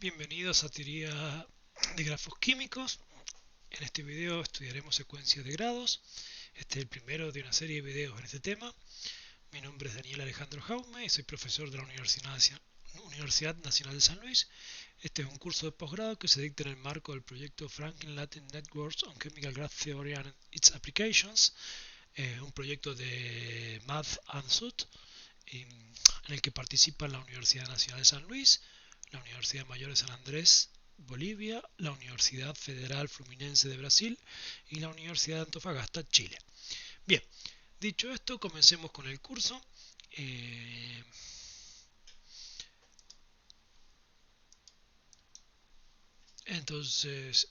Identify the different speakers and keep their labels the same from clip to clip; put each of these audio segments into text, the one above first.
Speaker 1: Bienvenidos a Teoría de Grafos Químicos. En este video estudiaremos secuencias de grados. Este es el primero de una serie de videos en este tema. Mi nombre es Daniel Alejandro Jaume y soy profesor de la Universidad Nacional de San Luis. Este es un curso de posgrado que se dicta en el marco del proyecto Franklin Latin Networks on Chemical Graph Theory and its Applications, un proyecto de Math and Sud, en el que participan la Universidad Nacional de San Luis, la Universidad Mayor de San Andrés, Bolivia, la Universidad Federal Fluminense de Brasil y la Universidad de Antofagasta, Chile. Bien, dicho esto, comencemos con el curso. Entonces,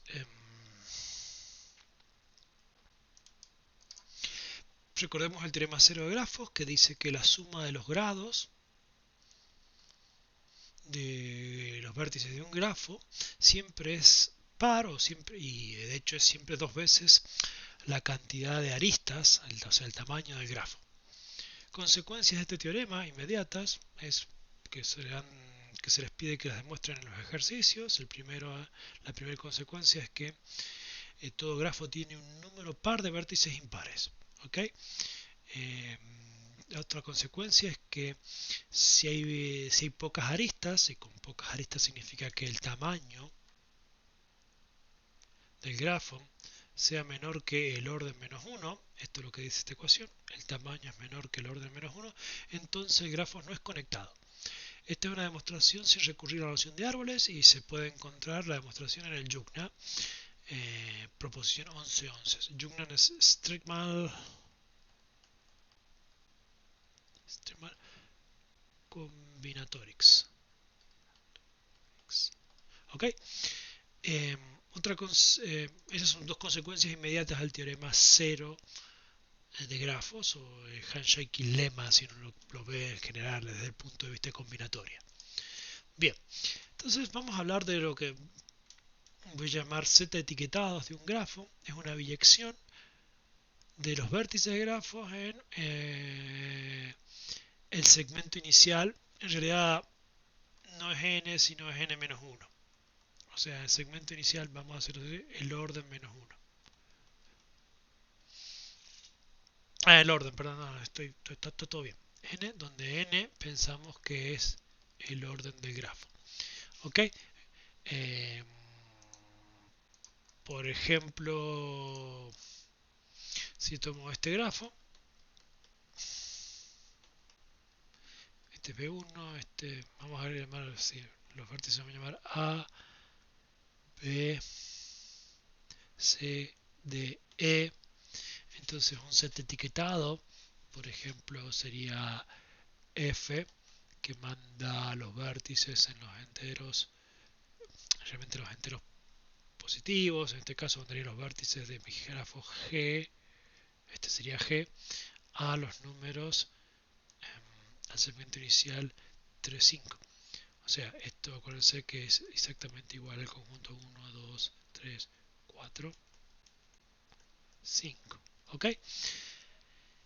Speaker 1: recordemos el teorema cero de grafos, que dice que la suma de los grados de los vértices de un grafo siempre es par, y de hecho es siempre dos veces la cantidad de aristas, o sea, el tamaño del grafo. Consecuencias de este teorema inmediatas es que se les pide que las demuestren en los ejercicios. La primera consecuencia es que todo grafo tiene un número par de vértices impares. ¿Okay? La otra consecuencia es que si hay pocas aristas, y con pocas aristas significa que el tamaño del grafo sea menor que el orden menos 1, esto es lo que dice esta ecuación, el tamaño es menor que el orden menos 1, entonces el grafo no es conectado. Esta es una demostración sin recurrir a la noción de árboles y se puede encontrar la demostración en el Jungna, proposición 11.11. Jungna es Strickmal Combinatorics. ¿Ok? Esas son dos consecuencias inmediatas al teorema cero de grafos, o el handshake lemma, si uno lo ve en general desde el punto de vista de combinatoria. Bien, entonces vamos a hablar de lo que voy a llamar Z etiquetados de un grafo. Es una biyección de los vértices de grafos en el segmento inicial. En realidad no es n, sino es n-1. O sea, el segmento inicial vamos a hacer el orden menos 1. El orden, perdón, no, está todo bien. N, donde n pensamos que es el orden del grafo. ¿Ok? Por ejemplo, si tomo este grafo, este P1, vamos a llamar así, los vértices vamos a llamar A, B, C, D, E. Entonces un set etiquetado, por ejemplo, sería F, que manda los vértices en los enteros, realmente los enteros positivos. En este caso mandaría los vértices de mi grafo G, este sería G, a los números al segmento inicial 3, 5. O sea, esto acuérdense que es exactamente igual al conjunto 1, 2, 3, 4, 5. ¿Ok?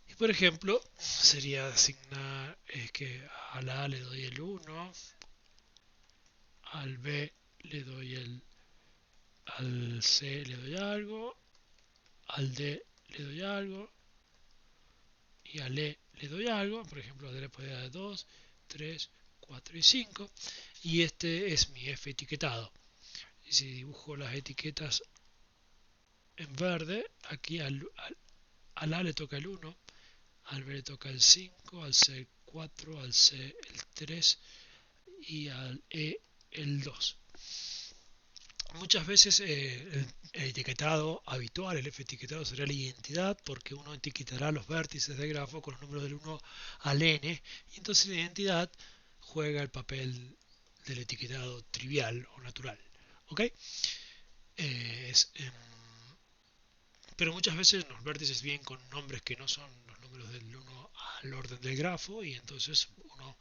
Speaker 1: Y por ejemplo, sería asignar que al A le doy el 1, al B le doy al C le doy algo, al D le doy algo y al E le doy algo. Por ejemplo, a D le podría dar 2, 3, 4 y 5. Y este es mi F etiquetado. Y si dibujo las etiquetas en verde, aquí al A le toca el 1, al B le toca el 5, al C el 4, al C el 3 y al E el 2. Muchas veces el etiquetado habitual, el F etiquetado, será la identidad, porque uno etiquetará los vértices de grafo con los números del 1 al n, y entonces la identidad juega el papel del etiquetado trivial o natural. ¿Ok? Pero muchas veces los vértices vienen con nombres que no son los números del 1 al orden del grafo, y entonces uno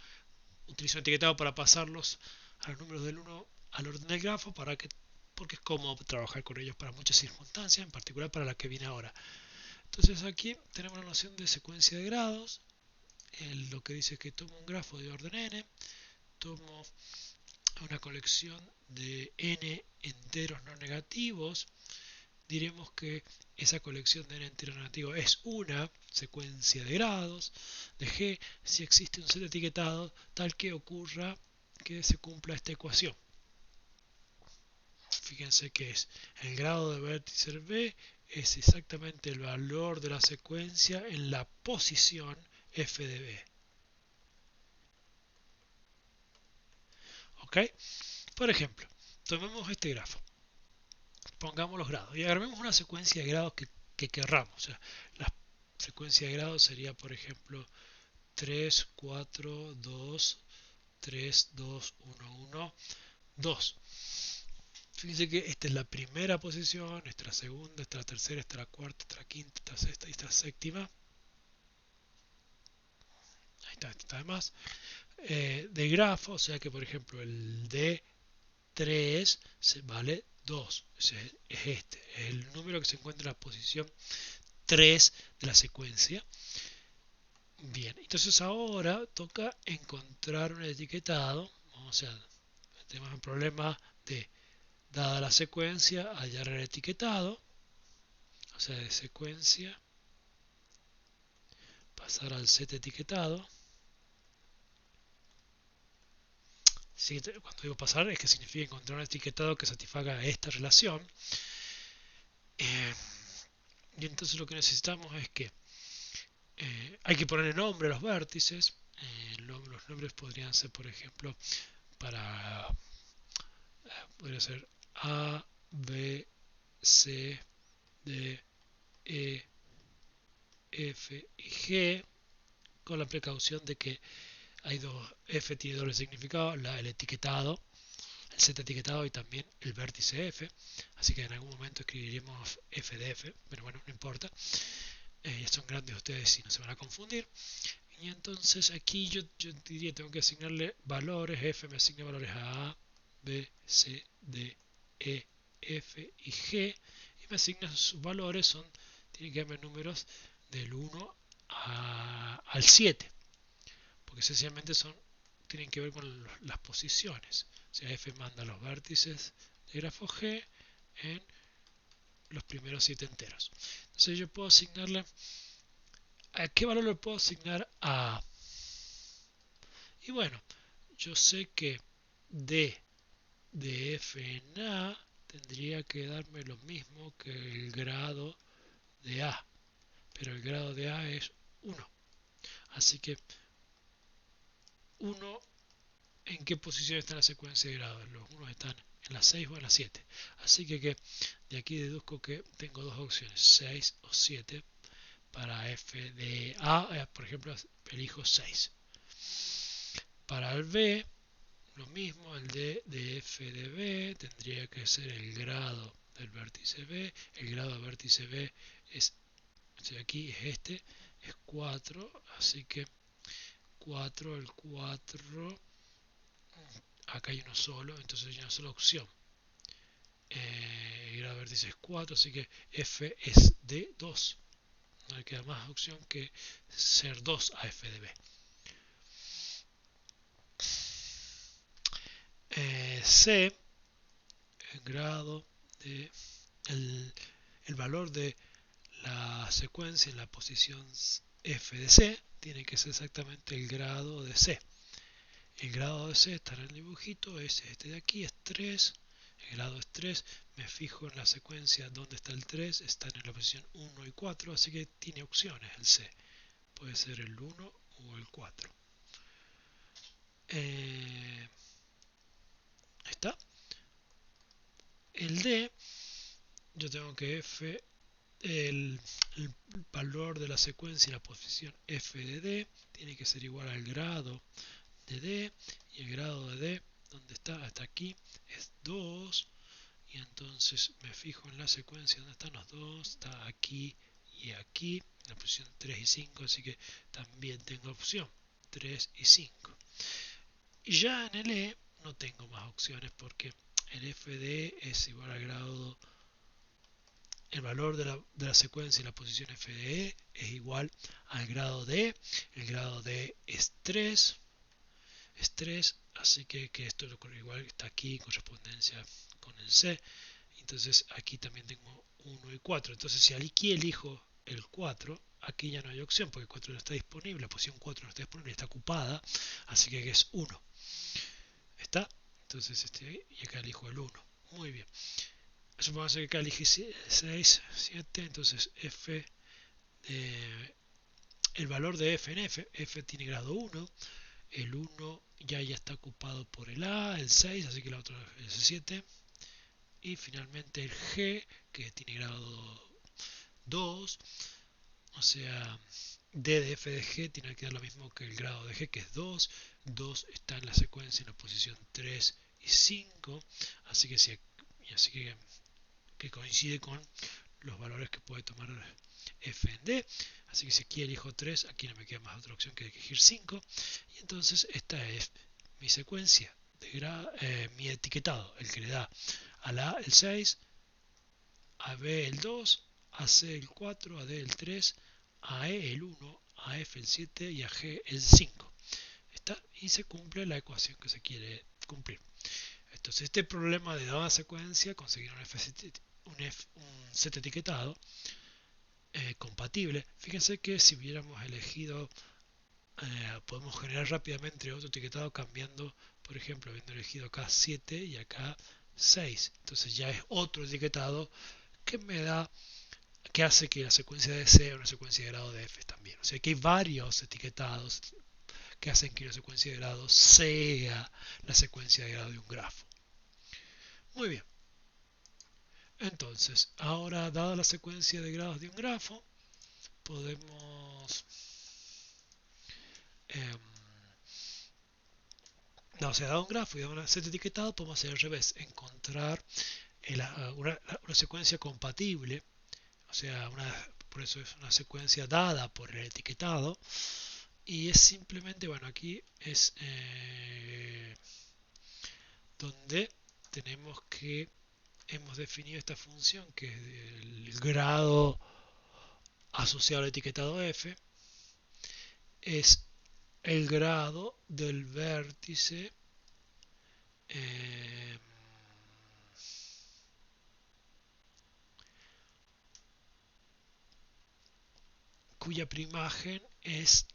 Speaker 1: utiliza un etiquetado para pasarlos a los números del 1 al orden del grafo porque es cómodo trabajar con ellos para muchas circunstancias, en particular para la que viene ahora. Entonces aquí tenemos la noción de secuencia de grados, lo que dice que tomo un grafo de orden n, tomo una colección de n enteros no negativos, diremos que esa colección de n enteros negativos es una secuencia de grados de g si existe un set etiquetado tal que ocurra que se cumpla esta ecuación. Fíjense que es el grado de vértice B es exactamente el valor de la secuencia en la posición f de b. ¿Ok? Por ejemplo, tomemos este grafo, pongamos los grados y agarremos una secuencia de grados que querramos. O sea, la secuencia de grados sería, por ejemplo, 3, 4, 2, 3, 2, 1, 1, 2. Fíjense que esta es la primera posición, esta es la segunda, esta es la tercera, esta es la cuarta, esta es la quinta, esta es la sexta y esta es la séptima. Ahí está, esta está de más. De grafo, o sea que por ejemplo el D3 vale 2, es este, es el número que se encuentra en la posición 3 de la secuencia. Bien, entonces ahora toca encontrar un etiquetado, o sea, tenemos el problema de, dada la secuencia, hallar el etiquetado, o sea, de secuencia, pasar al set etiquetado. Sí, cuando digo pasar es que significa encontrar un etiquetado que satisfaga esta relación. Y entonces lo que necesitamos es que hay que poner nombre a los vértices. Los nombres podrían ser, por ejemplo, podría ser A, B, C, D, E, F y G, con la precaución de que hay dos, F tiene doble significado, el etiquetado, el set etiquetado y también el vértice F, así que en algún momento escribiremos F de F, pero bueno, no importa, ya son grandes ustedes y no se van a confundir. Y entonces aquí yo diría tengo que asignarle valores, F me asigna valores a B, C, D, E, F y G, y me asigna sus valores, tienen que darme números del 1 al 7, porque esencialmente tienen que ver con las posiciones. O sea, F manda los vértices de grafo G en los primeros 7 enteros. Entonces yo puedo asignarle, ¿a qué valor le puedo asignar a A? Y bueno, yo sé que D de F en A tendría que darme lo mismo que el grado de A, pero el grado de A es 1. Así que 1, ¿en qué posición está la secuencia de grados? Los 1 están en la 6 o en la 7. Así que de aquí deduzco que tengo dos opciones, 6 o 7. Para F de A, por ejemplo, elijo 6. Para el B, lo mismo, el D de F de B tendría que ser el grado del vértice B. El grado del vértice B es, o sea, aquí es este, es 4, así que 4, el 4, acá hay uno solo, entonces hay una sola opción. El grado del vértice es 4, así que F es de 2. No le queda más opción que ser 2 a F de B. C, el grado de el valor de la secuencia en la posición F de C tiene que ser exactamente el grado de C. El grado de C está en el dibujito, es este de aquí, es 3. El grado es 3. Me fijo en la secuencia donde está el 3, están en la posición 1 y 4, así que tiene opciones el C. Puede ser el 1 o el 4. Está. El D, yo tengo que F, el valor de la secuencia y la posición F de D tiene que ser igual al grado de D, y el grado de D, donde está, hasta aquí, es 2, y entonces me fijo en la secuencia donde están los 2, está aquí y aquí, en la posición 3 y 5, así que también tengo opción 3 y 5. Y ya en el E no tengo más opciones porque el F de E es igual al grado, el valor de la secuencia y la posición F de E es igual al grado de E, el grado de E es 3, es 3, así que esto igual está aquí en correspondencia con el C. Entonces aquí también tengo 1 y 4. Entonces si aquí elijo el 4, aquí ya no hay opción porque el 4 no está disponible, la posición 4 no está disponible, está ocupada, así que es 1. ¿Está? Entonces y acá elijo el 1. Muy bien. Supongamos que acá elegí 6, 7, entonces F de, el valor de F en F tiene grado 1, el 1 ya está ocupado por el A, el 6, así que la otra es el 7, y finalmente el G, que tiene grado 2, o sea, D de F de G tiene que dar lo mismo que el grado de G, que es 2, 2 está en la secuencia en la posición 3 y 5, así que, así que coincide con los valores que puede tomar F en D, así que si aquí elijo 3, aquí no me queda más otra opción que elegir 5, y entonces esta es mi secuencia, mi etiquetado, el que le da a la A el 6, a B el 2, a C el 4, a D el 3, a E el 1, a F el 7 y a G el 5. ¿Está? Y se cumple la ecuación que se quiere cumplir. Entonces este problema de dada secuencia, conseguir un set etiquetado compatible. Fíjense que si hubiéramos elegido, podemos generar rápidamente otro etiquetado cambiando, por ejemplo, habiendo elegido acá 7 y acá 6. Entonces ya es otro etiquetado que me da, que hace que la secuencia de C sea una secuencia de grado de F también. O sea que hay varios etiquetados que hacen que la secuencia de grado sea la secuencia de grado de un grafo. Muy bien. Entonces, ahora dada la secuencia de grados de un grafo, podemos eh, no, o sea, dado un grafo y dado un set etiquetado, podemos hacer al revés, encontrar una secuencia compatible, o sea, por eso es una secuencia dada por el etiquetado, y es simplemente, bueno, aquí es donde tenemos que hemos definido esta función que es el grado asociado al etiquetado f, es el grado del vértice eh, cuya primagen es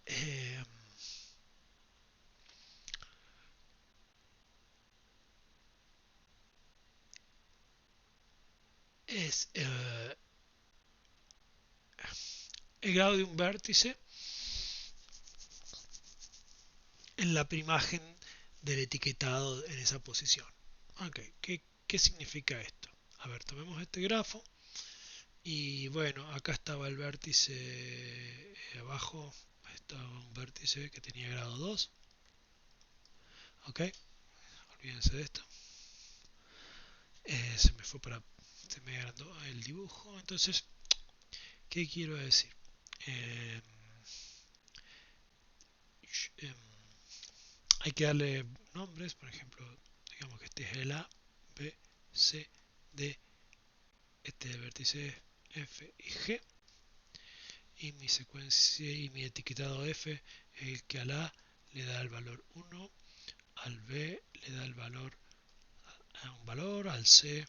Speaker 1: el grado de un vértice en la primagen del etiquetado en esa posición. Ok, ¿qué significa esto? A ver, tomemos este grafo y bueno, acá estaba el vértice abajo, estaba un vértice que tenía grado 2. Ok, olvídense de esto. Se me agrandó el dibujo. Entonces, ¿qué quiero decir? Eh, eh, hay que darle nombres, por ejemplo, digamos que este es el A, B, C, D, este es el vértice F y G, y mi secuencia y mi etiquetado F es el que al A le da el valor 1, al B le da el valor un valor, al C,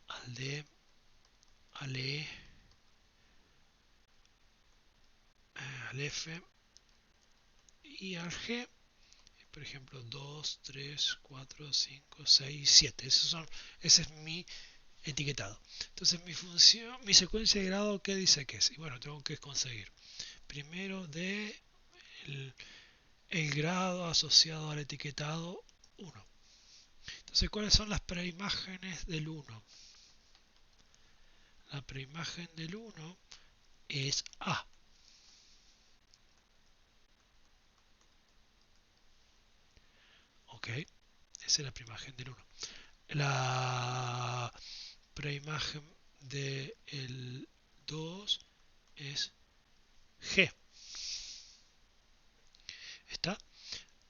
Speaker 1: al D, al E, al F y al G, por ejemplo 2, 3, 4, 5, 6, 7. Ese es mi etiquetado. Entonces mi secuencia de grado, ¿qué dice que es? Y bueno, tengo que conseguir primero de el grado asociado al etiquetado 1. Entonces, ¿cuáles son las preimágenes del 1? La preimagen del 1 es A. Ok, esa es la preimagen del 1. La preimagen del 2 es G. ¿Está?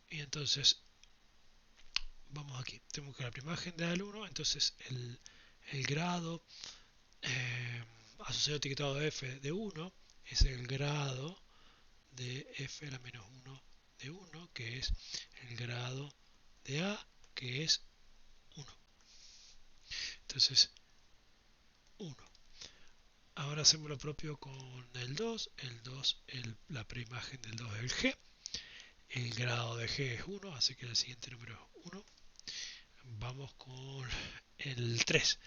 Speaker 1: Y entonces, vamos aquí. Tenemos que la preimagen de al1, entonces el grado asociado etiquetado de f de 1 es el grado de f a la menos 1 de 1, que es el grado de A, que es 1. Entonces, 1. Ahora hacemos lo propio con el 2. El 2, la preimagen del 2 es el G. El grado de G es 1, así que el siguiente número es 1. Vamos con el 3.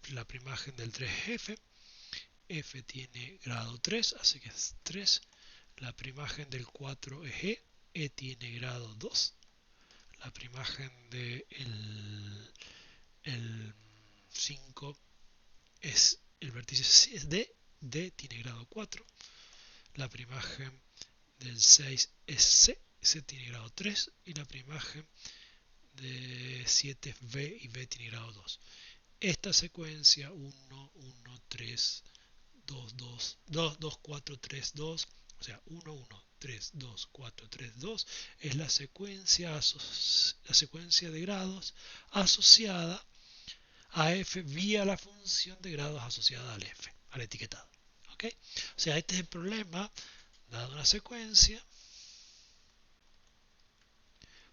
Speaker 1: La preimagen del 3 es F. F tiene grado 3, así que es 3. La preimagen del 4 es E. E tiene grado 2. La preimagen del el 5 es el vértice es D. D tiene grado 4. La preimagen del 6 es C. C tiene grado 3. Y la preimagen de 7 es B y B tiene grado 2. Esta secuencia 1, 1, 3, 2, 2, 2, 2, 4, 3, 2, o sea, 1, 1, 3, 2, 4, 3, 2, es la secuencia de grados asociada a f vía la función de grados asociada al f, al etiquetado. ¿Ok? O sea, este es el problema, dado una secuencia,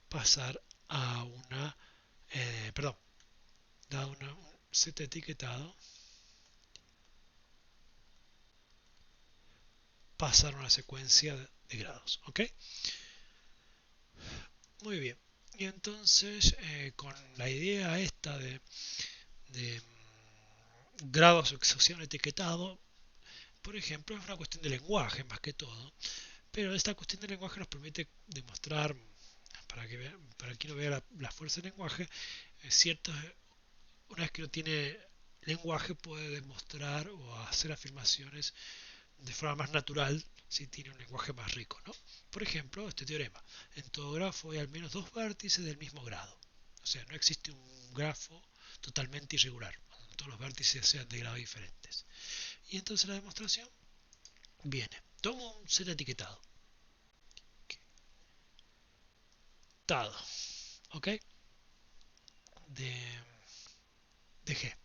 Speaker 1: pasar a una, perdón, dado un set etiquetado, pasar a una secuencia de grados. ¿Ok? Muy bien. Y entonces, con la idea esta de grados asociados etiquetado, por ejemplo, es una cuestión de lenguaje más que todo, pero esta cuestión de lenguaje nos permite demostrar, para quien no vea la fuerza del lenguaje, es cierto, una vez que no tiene lenguaje puede demostrar o hacer afirmaciones de forma más natural si tiene un lenguaje más rico, ¿no? Por ejemplo, este teorema: en todo grafo hay al menos dos vértices del mismo grado. O sea, no existe un grafo totalmente irregular, donde todos los vértices sean de grados diferentes. Y entonces la demostración viene: tomo un set etiquetado, dado, ¿ok? De, de G,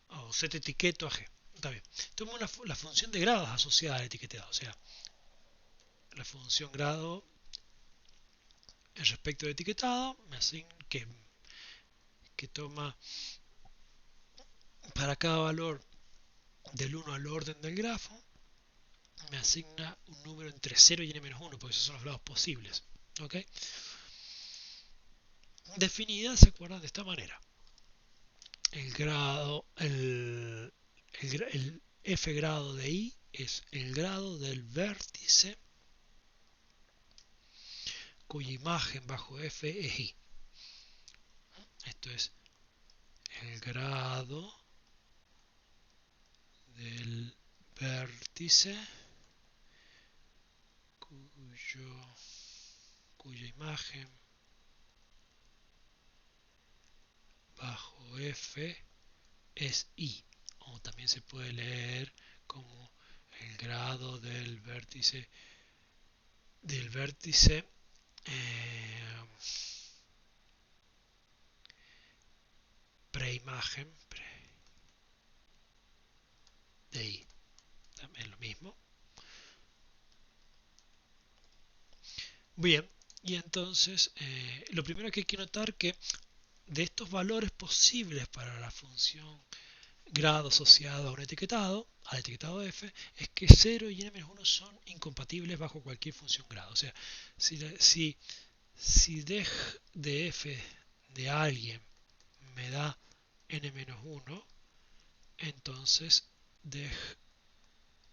Speaker 1: o set etiqueto a G. Está bien. Tomo la función de grados asociada al etiquetado, o sea, la función grado en respecto del etiquetado me asigna que toma para cada valor del 1 al orden del grafo, me asigna un número entre 0 y n-1, porque esos son los grados posibles. ¿Ok? Definida, se acuerdan de esta manera: el grado, el f grado de i es el grado del vértice cuya imagen bajo f es i. Esto es el grado del vértice cuya imagen bajo f es i, o también se puede leer como el grado del vértice preimagen de i, también lo mismo. Bien, y entonces lo primero que hay que notar que de estos valores posibles para la función grado asociado a un etiquetado, al etiquetado f, es que 0 y n-1 son incompatibles bajo cualquier función grado. O sea, si deg de f de alguien me da n-1, entonces deg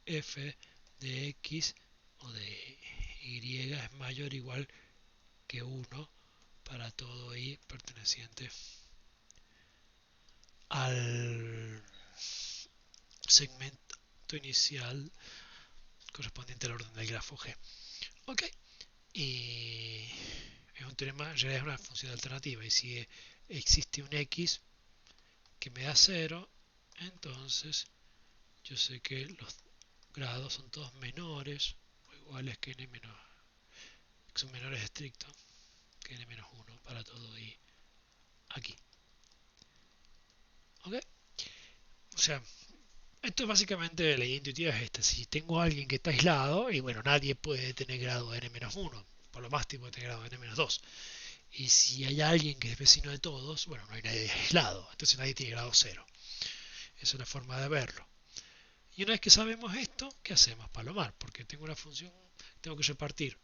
Speaker 1: f de x o de y es mayor o igual que 1 para todo i perteneciente al segmento inicial correspondiente al orden del grafo G. Ok, y es un teorema, en realidad es una función alternativa, y si existe un x que me da 0, entonces yo sé que los grados son todos menores o iguales que n menos, que son menores estrictos que n-1 para todo i aquí. ¿Ok? O sea, Esto es básicamente la idea intuitiva es esta. Si tengo a alguien que está aislado, y bueno, nadie puede tener grado n-1, por lo más tiene que tener grado n-2. Y si hay alguien que es vecino de todos, bueno, no hay nadie aislado, entonces nadie tiene grado 0. Esa es una forma de verlo. Y una vez que sabemos esto, ¿qué hacemos? Palomar, porque tengo una función, tengo que repartir.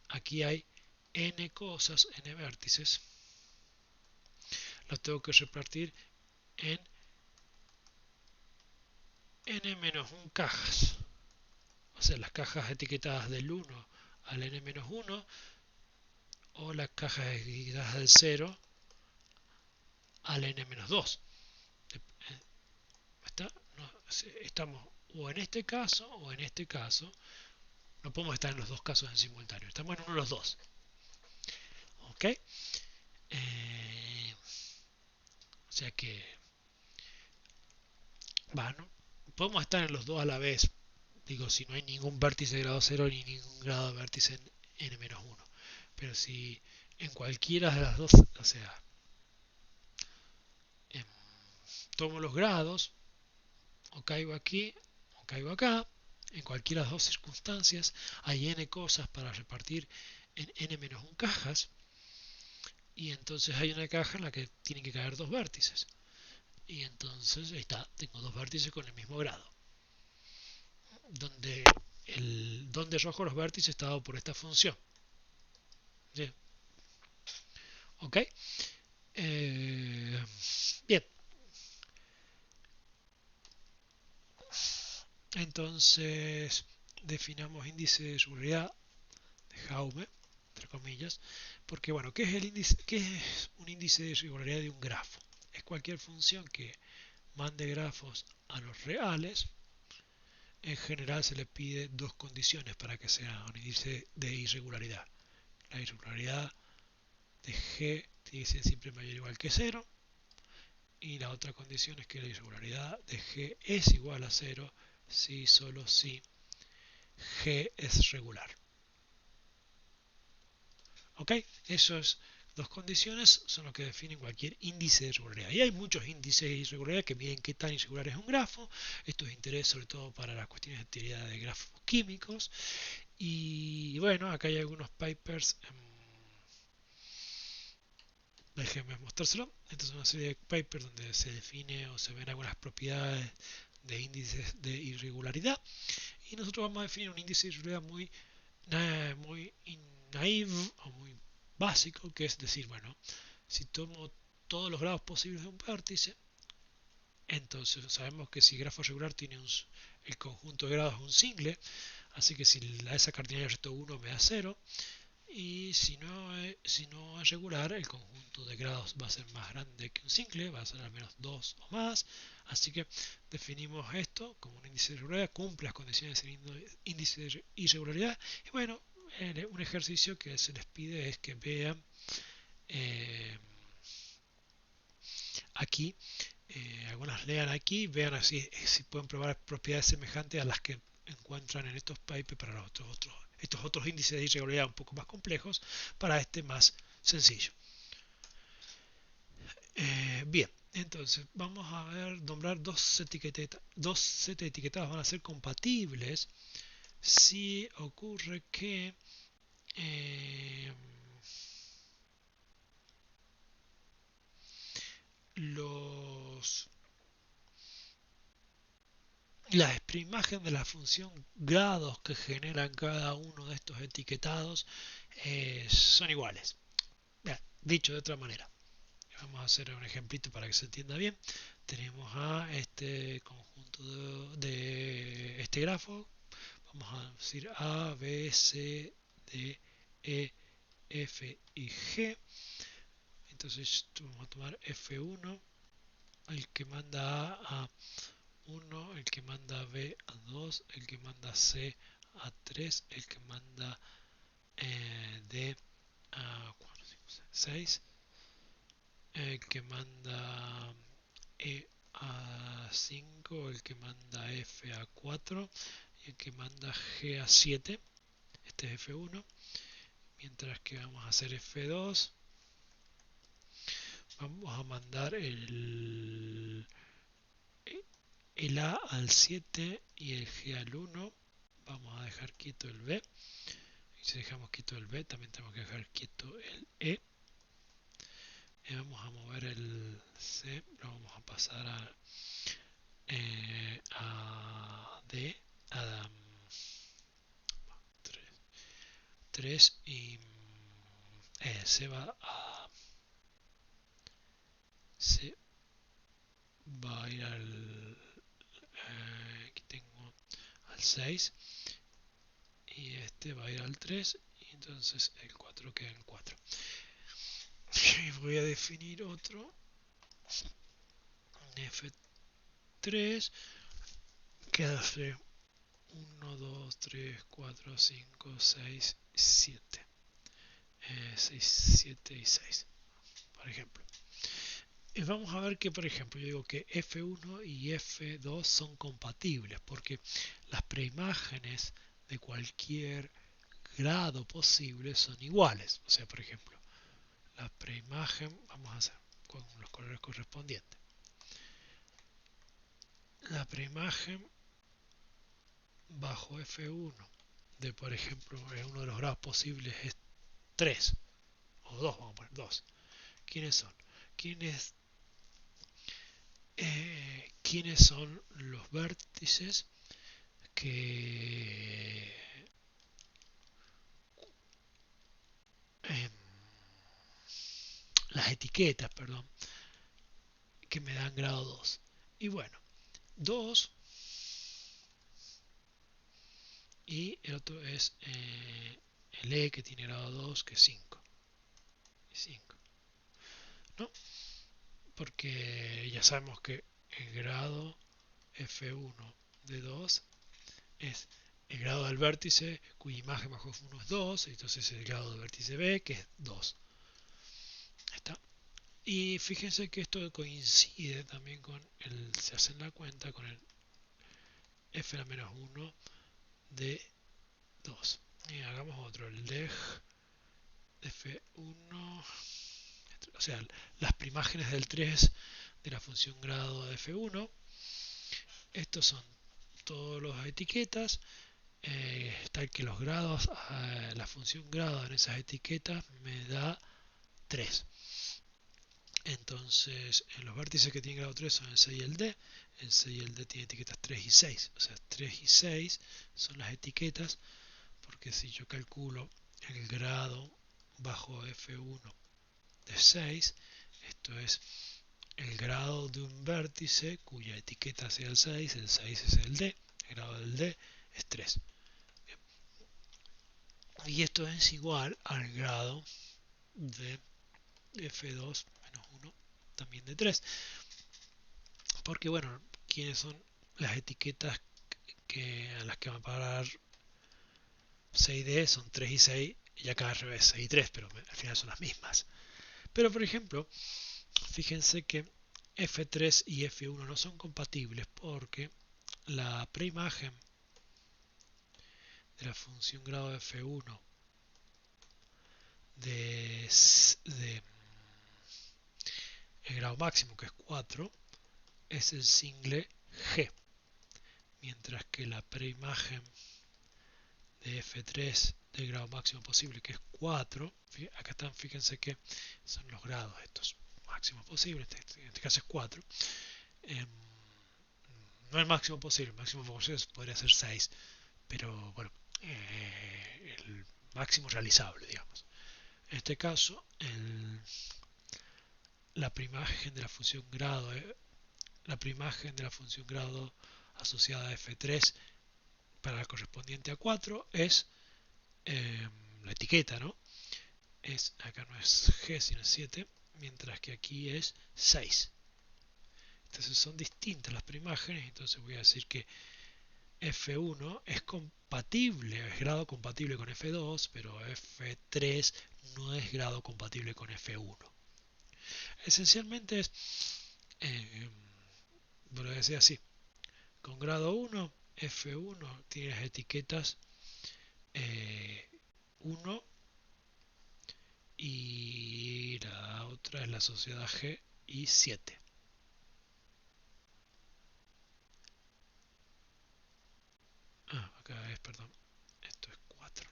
Speaker 1: Aquí hay n cosas, n vértices, los tengo que repartir en n-1 cajas. O sea, las cajas etiquetadas del 1 al n-1 o las cajas etiquetadas del 0 al n-2. ¿Está? No, estamos o en este caso o en este caso. No podemos estar en los dos casos en simultáneo. Estamos en uno de los dos. ¿Ok? O sea que, bueno, podemos estar en los dos a la vez. Digo, si no hay ningún vértice de grado 0 ni ningún grado de vértice en n-1. Pero si en cualquiera de las dos, o sea, em, tomo los grados, o caigo aquí, o caigo acá, en cualquiera de las dos circunstancias, hay n cosas para repartir en n-1 cajas, y entonces hay una caja en la que tienen que caer dos vértices. Y entonces ahí está, tengo dos vértices con el mismo grado. Donde el don de rojo los vértices está dado por esta función. ¿Sí? ¿Ok? Bien. Entonces definamos índice de seguridad de Jaume, entre comillas, porque bueno, ¿qué es el índice? ¿Qué es un índice de regularidad de un grafo? Es cualquier función que mande grafos a los reales. En general se le pide dos condiciones para que sea un índice de irregularidad. La irregularidad de G tiene que ser siempre mayor o igual que 0. Y la otra condición es que la irregularidad de G es igual a 0 si solo si G es regular. ¿Ok? Esas dos condiciones son lo que definen cualquier índice de irregularidad. Y hay muchos índices de irregularidad que miden qué tan irregular es un grafo. Esto es de interés sobre todo para las cuestiones de teoría de grafos químicos. Y bueno, acá hay algunos papers. Déjenme mostrárselo. Esta es una serie de papers donde se define o se ven algunas propiedades de índices de irregularidad. Y nosotros vamos a definir un índice de irregularidad muy naive o muy básico, que es decir, bueno, si tomo todos los grados posibles de un vértice, entonces sabemos que si el grafo regular tiene el conjunto de grados es un single, así que si esa cartilla resto 1 me da 0, y si no es regular, el conjunto de grados va a ser más grande que un single, va a ser al menos 2 o más, así que definimos esto como un índice de irregularidad, cumple las condiciones del índice de irregularidad, y bueno, un ejercicio que se les pide es que vean eh, aquí, algunas lean aquí, vean así si pueden probar propiedades semejantes a las que encuentran en estos papers para los estos otros índices de irregularidad un poco más complejos, para este más sencillo. Bien, entonces vamos a ver, nombrar dos sets etiquetados van a ser compatibles si ocurre que eh, los la imagen de la función grados que generan cada uno de estos etiquetados son iguales. Bien, dicho de otra manera, vamos a hacer un ejemplito para que se entienda bien. Tenemos a este conjunto de este grafo, vamos a decir A, B, C, D, E, F y G. Entonces vamos a tomar F1, el que manda A 1, el que manda B a 2, el que manda C a 3, el que manda D a 4, 5, 6, el que manda E a 5, el que manda F a 4 y el que manda G a 7. Este es F1. Mientras que vamos a hacer F2, vamos a mandar el A al 7 y el G al 1. Vamos a dejar quieto el B. Y si dejamos quieto el B, también tenemos que dejar quieto el E. Y vamos a mover el C, lo vamos a pasar a D, a 3 y C va a ir al aquí tengo al 6 y este va a ir al 3 y entonces el 4 queda en 4. Y voy a definir otro F3 que hace 1, 2, 3, 4, 5, 6, 7. 6, 7 y 6, por ejemplo. Y vamos a ver que, por ejemplo, yo digo que F1 y F2 son compatibles porque las preimágenes de cualquier grado posible son iguales. O sea, por ejemplo, la preimagen, vamos a hacer con los colores correspondientes. La preimagen bajo F1 de, por ejemplo, uno de los grados posibles es 3 o 2, vamos a poner 2. ¿Quiénes son? ¿Quiénes son los vértices que las etiquetas, perdón, que me dan grado 2? Y bueno, 2 y el otro es el E que tiene grado 2, que es 5. 5, ¿no? Porque ya sabemos que el grado F1 de 2 es el grado del vértice cuya imagen bajo F1 es 2, entonces el grado del vértice B que es 2. ¿Está? Y fíjense que esto coincide también con se hacen la cuenta con el F-1 de 2. Y hagamos otro, el deg F1, o sea, las primágenes del 3 de la función grado de F1. Estos son todas las etiquetas. Tal que los grados, la función grado en esas etiquetas me da 3. Entonces, los vértices que tienen grado 3 son el C y el D. El C y el D tienen etiquetas 3 y 6. O sea, 3 y 6 son las etiquetas, porque si yo calculo el grado bajo F1 de 6, esto es el grado de un vértice cuya etiqueta sea el 6 es el D, el grado del D es 3. Bien. Y esto es igual al grado de F2 menos 1 también de 3. Porque bueno, ¿quiénes son las etiquetas a las que van a parar C y D? Son 3 y 6, y acá al revés, 6 y 3, pero al final son las mismas. Pero por ejemplo, fíjense que F3 y F1 no son compatibles porque la preimagen de la función grado de F1 de el grado máximo, que es 4, es el single G, mientras que la preimagen de F3 del grado máximo posible, que es 4, acá están, fíjense que son los grados estos máximos posibles, en este caso es 4. No el máximo posible, el máximo posible podría ser 6, pero bueno, el máximo realizable, digamos. En este caso, la preimagen de la función grado, la preimagen de la función grado asociada a F3 para la correspondiente a 4 es la etiqueta, ¿no? Acá no es G, sino es 7, mientras que aquí es 6. Entonces son distintas las preimágenes, entonces voy a decir que F1 es compatible, es grado compatible con F2, pero F3 no es grado compatible con F1. Esencialmente es, lo decía así, con grado 1, F1 tiene las etiquetas 1 y la otra es la sociedad G y 7. perdón, esto es 4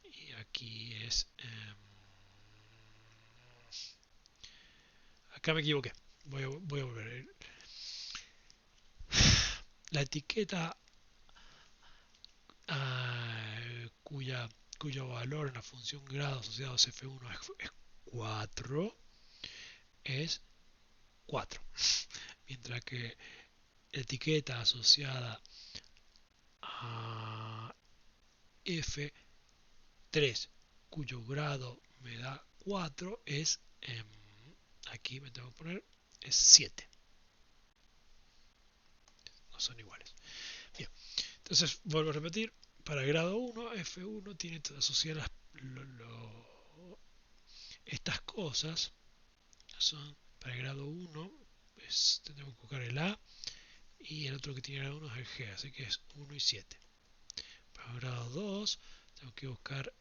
Speaker 1: y aquí es acá me equivoqué, voy a volver. La etiqueta cuyo valor en la función grado asociado a F1 es 4 es 4, mientras que la etiqueta asociada a F3 cuyo grado me da 4 es, aquí me tengo que poner, es 7. No son iguales. Bien, entonces vuelvo a repetir, para grado 1, F1 tiene asociadas estas cosas, son para grado 1, tengo que buscar el A, y el otro que tiene grado 1 es el G, así que es 1 y 7. Para grado 2 tengo que buscar a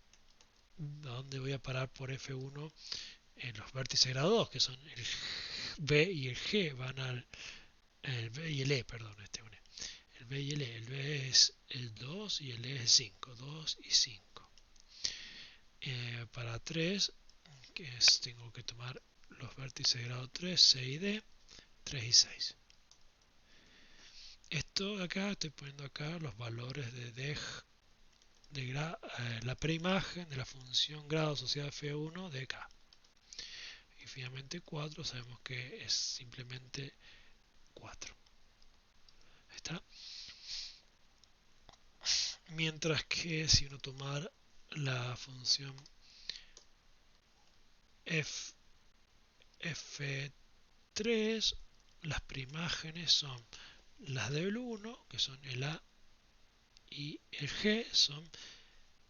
Speaker 1: dónde voy a parar por F1 en los vértices de grado 2, que son el B y el G, van al el B y el E, perdón, el B y el E. El B es el 2 y el E es el 5, 2 y 5. Para 3, tengo que tomar los vértices de grado 3, C y D, 3 y 6. Esto de acá, estoy poniendo acá los valores de deg la preimagen de la función grado asociada a F1 de K. Y finalmente 4 sabemos que es simplemente 4. ¿Está? Mientras que si uno tomara la función F3, las preimágenes son las del 1, que son el A y el G, son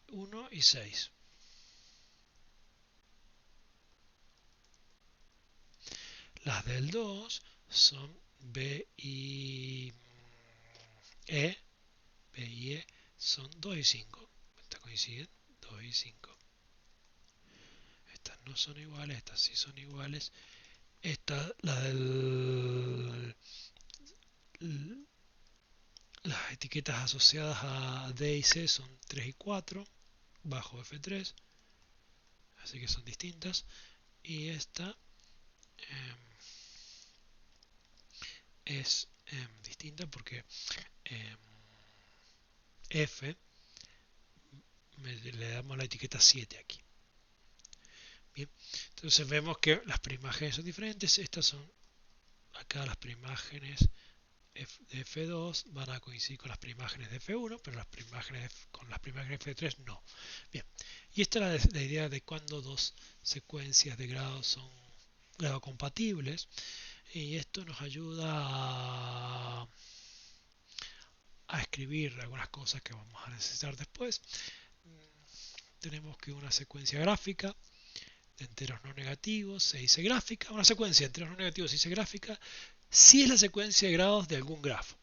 Speaker 1: 1 y 6. Las del 2 son B y E, B y E son 2 y 5. Estas coinciden, 2 y 5. Estas no son iguales, estas sí son iguales. Las etiquetas asociadas a D y C son 3 y 4 bajo F3, así que son distintas. Y esta es distinta porque F le damos la etiqueta 7 aquí. Bien, entonces vemos que las preimágenes son diferentes. Estas son acá las preimágenes de F2 van a coincidir con las preimágenes de F1, pero con las preimágenes de F3 no. Bien, y esta es la idea de cuando dos secuencias de grados son grado compatibles, y esto nos ayuda a escribir algunas cosas que vamos a necesitar después. Tenemos que una secuencia gráfica de enteros no negativos se dice gráfica. Una secuencia de enteros no negativos se dice gráfica si es la secuencia de grados de algún grafo.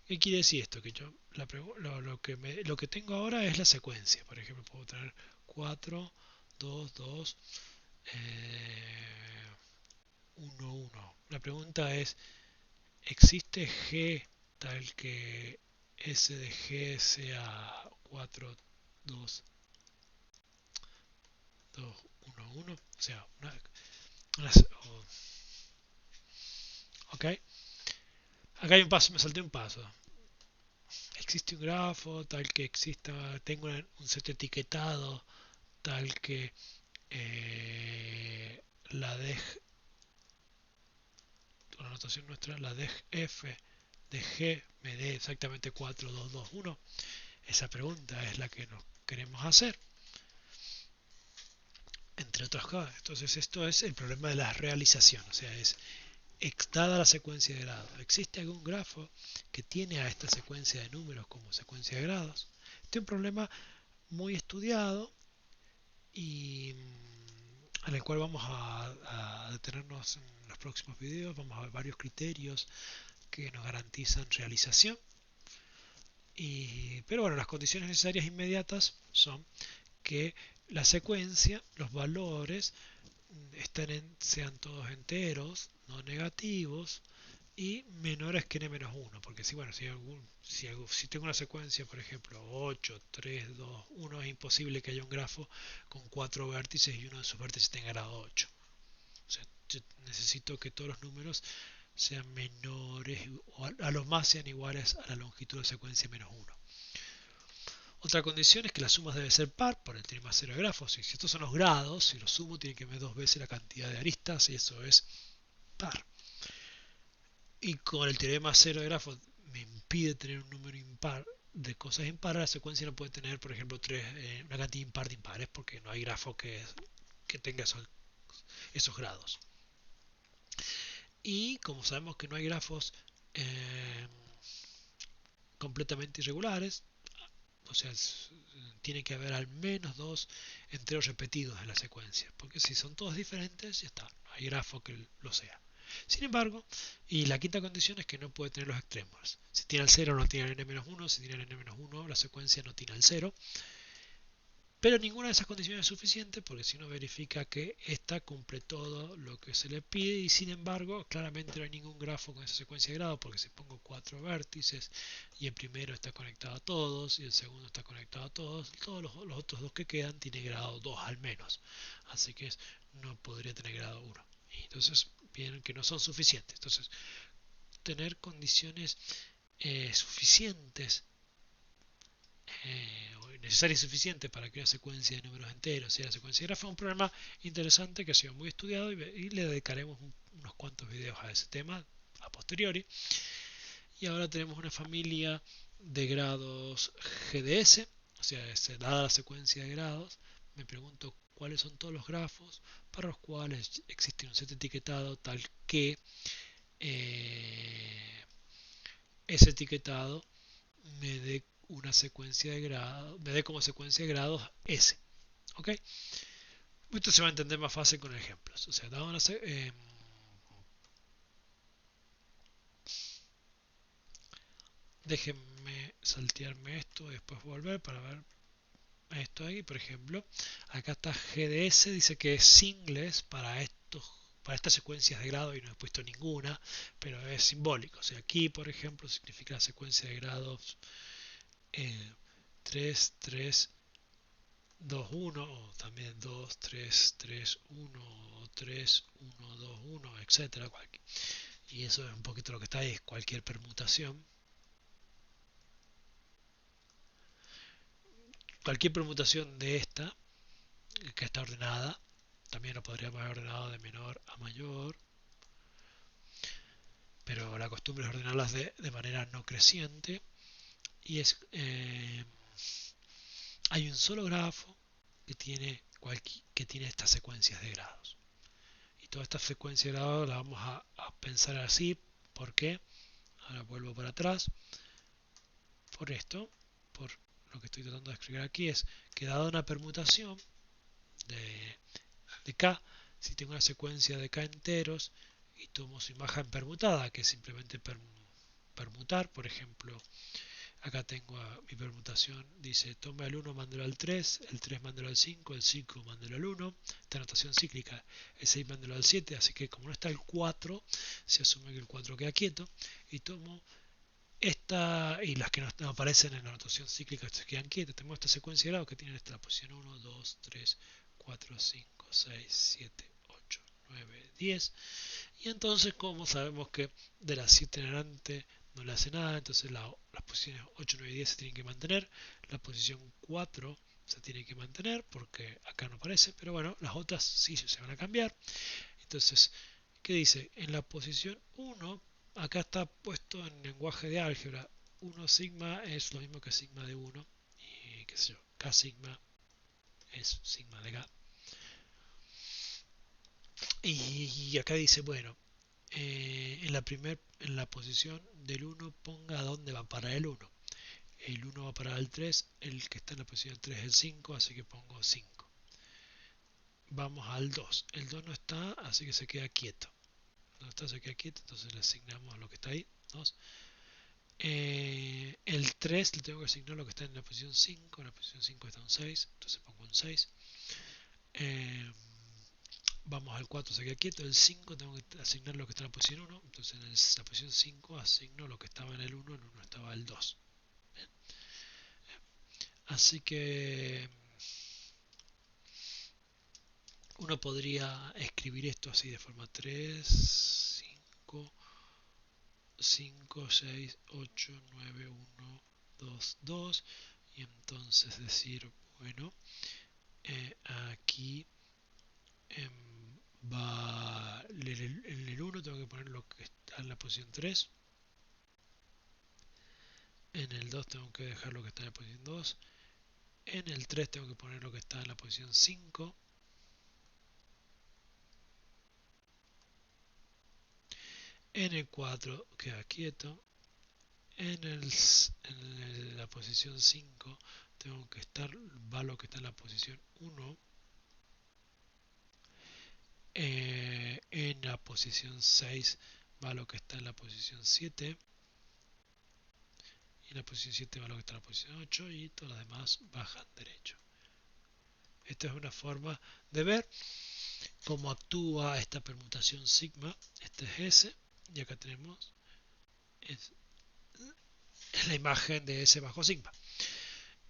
Speaker 1: ¿Qué quiere decir esto? Que yo lo que tengo ahora es la secuencia. Por ejemplo, puedo tener 4, 2, 2, 1, 1. La pregunta es, ¿existe G tal que S de G sea 4, 2, 2, 1, 1? O sea, ok. Acá hay un paso, me salté un paso. Existe un grafo tal que tengo un set etiquetado tal que la deg, con la notación nuestra, la deg f de g me dé exactamente 4, 2, 2, 1. Esa pregunta es la que nos queremos hacer, entre otras cosas. Entonces esto es el problema de la realización, o sea, es dada la secuencia de grados, ¿existe algún grafo que tiene a esta secuencia de números como secuencia de grados? Este es un problema muy estudiado y en el cual vamos a detenernos en los próximos videos. Vamos a ver varios criterios que nos garantizan realización. Pero bueno, las condiciones necesarias inmediatas son que la secuencia, los valores sean todos enteros, no negativos, y menores que n-1, porque si, bueno, si tengo una secuencia, por ejemplo, 8, 3, 2, 1, es imposible que haya un grafo con 4 vértices y uno de sus vértices tenga grado 8. O sea, yo necesito que todos los números sean menores o a lo más sean iguales a la longitud de secuencia menos 1. Otra condición es que la suma debe ser par por el teorema cero de grafos. Y si estos son los grados, si los sumo tiene que ver dos veces la cantidad de aristas y eso es par. Y con el teorema cero de grafos me impide tener un número impar de cosas impares, la secuencia no puede tener, por ejemplo, una cantidad impar de impares porque no hay grafo que tenga esos grados. Y como sabemos que no hay grafos completamente irregulares, o sea, tiene que haber al menos dos enteros repetidos en la secuencia, porque si son todos diferentes, ya está, no hay grafo que lo sea. Sin embargo, y la quinta condición es que no puede tener los extremos. Si tiene el 0 no tiene el n-1, si tiene el n-1 la secuencia no tiene el 0. Pero ninguna de esas condiciones es suficiente porque si uno verifica que esta cumple todo lo que se le pide y sin embargo claramente no hay ningún grafo con esa secuencia de grado porque si pongo 4 vértices y el primero está conectado a todos y el segundo está conectado a todos los otros dos que quedan tienen grado 2 al menos. Así que no podría tener grado 1. Y entonces vienen que no son suficientes. Entonces tener condiciones suficientes necesaria y suficiente para que una secuencia de números enteros sea la secuencia de grafos es un problema interesante que ha sido muy estudiado y le dedicaremos unos cuantos videos a ese tema a posteriori. Y ahora tenemos una familia de grados GDS, o sea, dada la secuencia de grados, me pregunto cuáles son todos los grafos para los cuales existe un set etiquetado tal que ese etiquetado me dé una secuencia de grados, me dé como secuencia de grados S. ¿Ok? Esto se va a entender más fácil con ejemplos. O sea, dado una déjenme saltearme esto y después volver para ver esto ahí. Por ejemplo, acá está GDS, dice que es singles para estas secuencias de grado y no he puesto ninguna, pero es simbólico. O sea, aquí, por ejemplo, significa la secuencia de grados 3, 3, 2, 1, o también 2, 3, 3, 1, o 3, 1, 2, 1, etcétera. Y eso es un poquito lo que está ahí, es cualquier permutación. Cualquier permutación de esta, que está ordenada, también lo podríamos haber ordenado de menor a mayor, pero la costumbre es ordenarlas de manera no creciente. Y hay un solo grafo que tiene estas secuencias de grados. Y toda esta secuencia de grados la vamos a pensar así. ¿Por qué? Ahora vuelvo para atrás. Por esto, por lo que estoy tratando de escribir aquí, es que dada una permutación de K, si tengo una secuencia de K enteros y tomo su imagen permutada, que es simplemente permutar, por ejemplo, acá tengo mi permutación, dice toma el 1, mándelo al 3, el 3 mándelo al 5, el 5 mándelo al 1, esta notación cíclica, el 6 mándelo al 7, así que como no está el 4, se asume que el 4 queda quieto, y tomo esta y las que no aparecen en la notación cíclica se quedan quietas. Tenemos esta secuencia de grados que tienen esta posición 1, 2, 3, 4, 5, 6, 7, 8, 9, 10. Y entonces, como sabemos que de las 7 en adelante no le hace nada, entonces las posiciones 8, 9 y 10 se tienen que mantener. La posición 4 se tiene que mantener porque acá no aparece, pero bueno, las otras sí se van a cambiar. Entonces, ¿qué dice? En la posición 1, acá está puesto en lenguaje de álgebra. 1 sigma es lo mismo que sigma de 1. Y qué sé yo, K sigma es sigma de K. Y acá dice, bueno, en la posición del 1 ponga dónde va para el 1. El 1 va para el 3, el que está en la posición 3 es el 5, así que pongo 5. Vamos al 2. El 2 no está, así que se queda quieto. No está, se queda quieto, entonces le asignamos lo que está ahí, 2. El 3 le tengo que asignar lo que está en la posición 5. En la posición 5 está un 6, entonces pongo un 6. vamos al 4 se queda quieto, el 5 tengo que asignar lo que está en la posición 1, entonces en la posición 5 asigno lo que estaba en el 1 estaba el 2. Bien. Así que uno podría escribir esto así de forma 3, 5, 5, 6, 8, 9, 1, 2, 2 y entonces decir, bueno, aquí va en el 1 tengo que poner lo que está en la posición 3, en el 2 tengo que dejar lo que está en la posición 2, en el 3 tengo que poner lo que está en la posición 5, en el 4 queda quieto, en la posición 5 tengo que estar, va lo que está en la posición 1, en la posición 6 va lo que está en la posición 7, y en la posición 7 va lo que está en la posición 8 y todos los demás bajan derecho. Esta es una forma de ver cómo actúa esta permutación sigma. Este es S y acá tenemos es la imagen de S bajo sigma.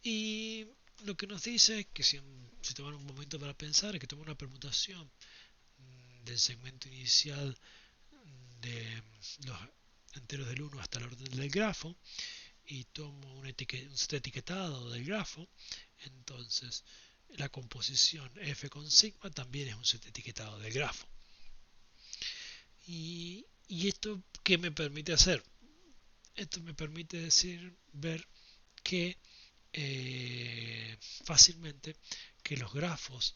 Speaker 1: Y lo que nos dice es que si toman un momento para pensar, es que toma una permutación del segmento inicial de los enteros del 1 hasta el orden del grafo y tomo un set etiquetado del grafo, entonces la composición f con sigma también es un set etiquetado del grafo. ¿Y esto qué me permite hacer? Esto me permite ver que fácilmente que los grafos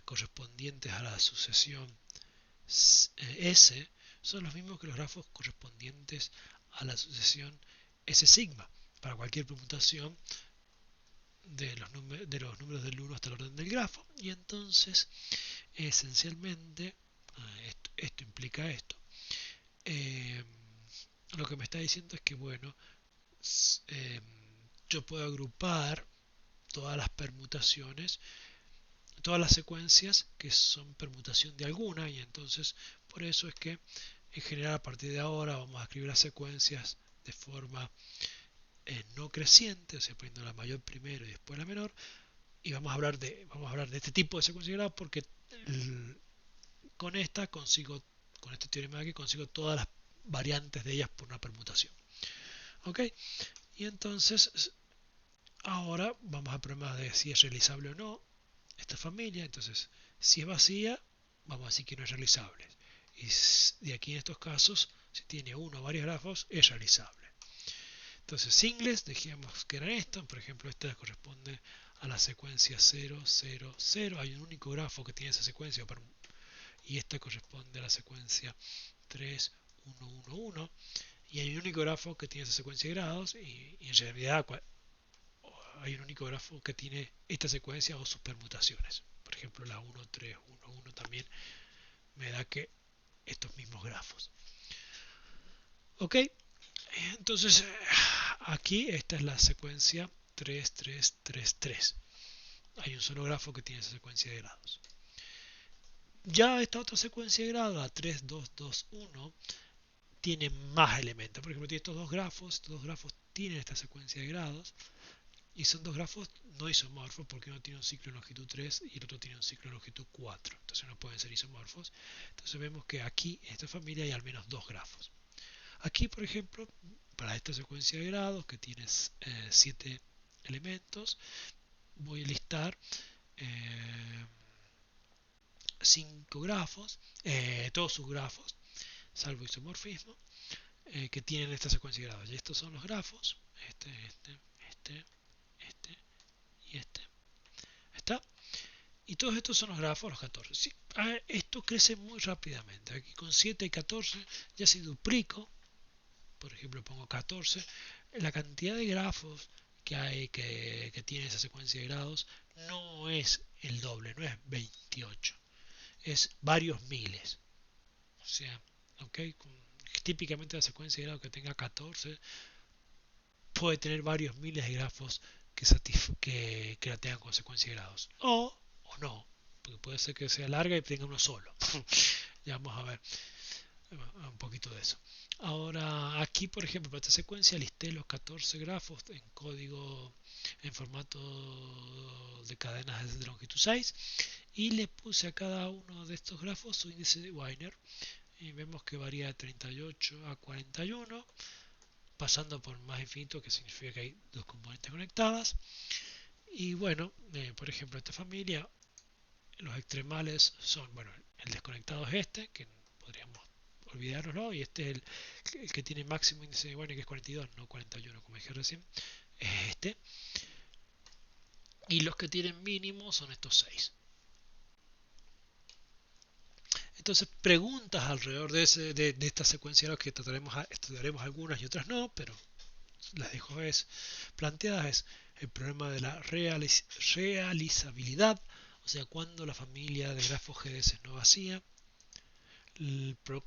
Speaker 1: correspondientes a la sucesión S son los mismos que los grafos correspondientes a la sucesión S sigma para cualquier permutación de los números del 1 hasta el orden del grafo. Y entonces esencialmente esto implica esto. Lo que me está diciendo es que bueno, yo puedo agrupar todas las permutaciones, todas las secuencias que son permutación de alguna, y entonces por eso es que en general a partir de ahora vamos a escribir las secuencias de forma no creciente, o sea poniendo la mayor primero y después la menor, y vamos a hablar de este tipo de secuencia de grado porque con esta consigo, con este teorema de aquí consigo todas las variantes de ellas por una permutación. ¿Ok? Y entonces ahora vamos a pruebas de si es realizable o no esta familia. Entonces si es vacía vamos a decir que no es realizable, y de aquí en estos casos si tiene uno o varios grafos es realizable. Entonces singles, dijimos que eran estos, por ejemplo esta corresponde a la secuencia 0, 0, 0, hay un único grafo que tiene esa secuencia, y esta corresponde a la secuencia 3, 1, 1, 1, y hay un único grafo que tiene esa secuencia de grados, y en realidad hay un único grafo que tiene esta secuencia o sus permutaciones. Por ejemplo la 1, 3, 1, 1 también me da que estos mismos grafos. Ok, entonces aquí esta es la secuencia 3, 3, 3, 3. Hay un solo grafo que tiene esa secuencia de grados. Ya esta otra secuencia de grados, la 3, 2, 2, 1, tiene más elementos. Por ejemplo, tiene estos dos grafos tienen esta secuencia de grados y son dos grafos no isomorfos porque uno tiene un ciclo de longitud 3 y el otro tiene un ciclo de longitud 4. Entonces no pueden ser isomorfos. Entonces vemos que aquí en esta familia hay al menos dos grafos. Aquí, por ejemplo, para esta secuencia de grados que tiene 7 elementos, voy a listar 5 grafos, todos sus grafos, salvo isomorfismo, que tienen esta secuencia de grados. Y estos son los grafos, este y este. ¿Está? Y todos estos son los grafos, los 14. Sí, esto crece muy rápidamente. Aquí con 7 y 14 ya si duplico, por ejemplo pongo 14, la cantidad de grafos que hay que tiene esa secuencia de grados no es el doble, no es 28, es varios miles. O sea, okay, típicamente la secuencia de grados que tenga 14 puede tener varios miles de grafos que la tengan con secuencia de grados. O no, porque puede ser que sea larga y tenga uno solo. Ya vamos a ver un poquito de eso. Ahora, aquí, por ejemplo, para esta secuencia listé los 14 grafos en código en formato de cadenas de longitud 6 y le puse a cada uno de estos grafos su índice de Wiener y vemos que varía de 38 a 41, pasando por más infinito, que significa que hay dos componentes conectadas. Y bueno, por ejemplo, esta familia, los extremales son, bueno, el desconectado es este, que podríamos olvidárnoslo, y este es el que tiene máximo índice de Wiener, que es 42, no 41, como dije recién, es este. Y los que tienen mínimo son estos 6. Entonces, preguntas alrededor de esta secuencia que estudiaremos algunas y otras no, pero las dejo planteadas es el problema de la realizabilidad, o sea, cuando la familia de grafos GDS no vacía,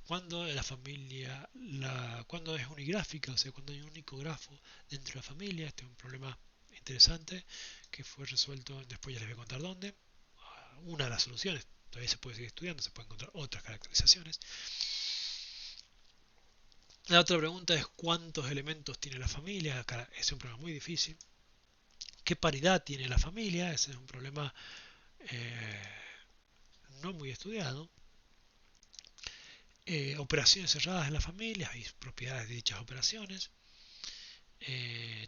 Speaker 1: cuando la familia, cuando es unigráfica, o sea, cuando hay un único grafo dentro de la familia. Este es un problema interesante que fue resuelto, después ya les voy a contar dónde. Una de las soluciones, todavía se puede seguir estudiando, se pueden encontrar otras caracterizaciones. La otra pregunta es cuántos elementos tiene la familia. Acá es un problema muy difícil. ¿Qué paridad tiene la familia? Ese es un problema no muy estudiado. Operaciones cerradas en la familia y propiedades de dichas operaciones.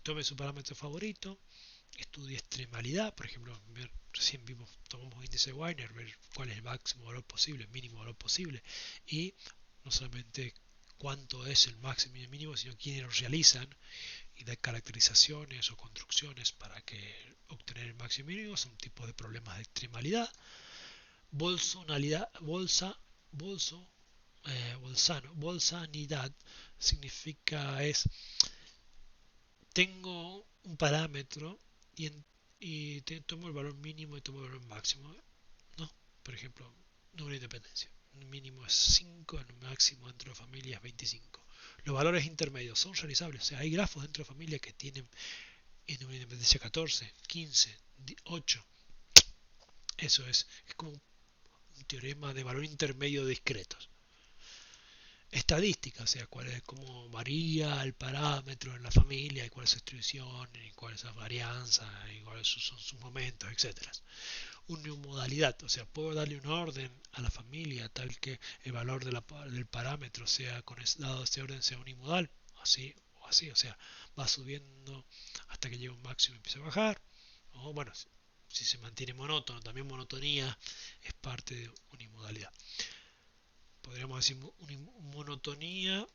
Speaker 1: Tome su parámetro favorito. Estudie extremalidad. Por ejemplo, recién tomamos índice de Wiener, ver cuál es el máximo valor posible, el mínimo valor posible. Y no solamente cuánto es el máximo y el mínimo, sino quiénes lo realizan y dar caracterizaciones o construcciones para que obtener el máximo y mínimo. Son tipos de problemas de extremalidad. Bolsonalidad, bolsanidad significa tengo un parámetro y tomo el valor mínimo y tomo el valor máximo, ¿no? Por ejemplo, número de independencia. Un mínimo es 5, el máximo dentro de familia es 25. Los valores intermedios son realizables, o sea, hay grafos dentro de familia que tienen en número de independencia 14, 15, 8. Eso es como un teorema de valor intermedio discretos. Estadística, o sea, cómo varía el parámetro en la familia, y cuál es su distribución, y cuál es la varianza, y cuáles son sus momentos, etc. Unimodalidad, o sea, puedo darle un orden a la familia tal que el valor del parámetro sea dado ese orden sea unimodal, así o así, o sea, va subiendo hasta que llega un máximo y empieza a bajar. O bueno, si se mantiene monótono, también monotonía es parte de unimodalidad. Podríamos decir monotonía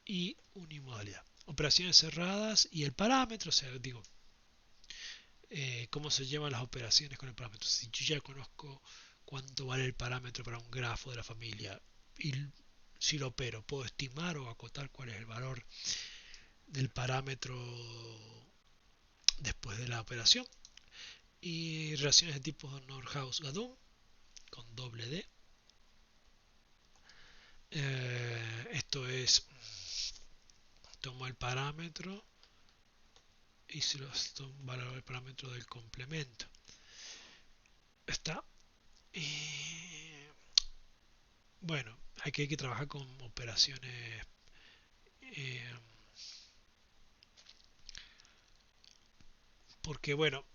Speaker 1: y unimodalidad. Operaciones cerradas y el parámetro, o sea, digo, cómo se llevan las operaciones con el parámetro. Si yo ya conozco cuánto vale el parámetro para un grafo de la familia y si lo opero, puedo estimar o acotar cuál es el valor del parámetro después de la operación. Y relaciones de tipo Nordhaus-Gadum con doble D. Esto es, tomo el parámetro y se los valoro el parámetro del complemento. Está. Bueno, hay que trabajar con operaciones porque bueno,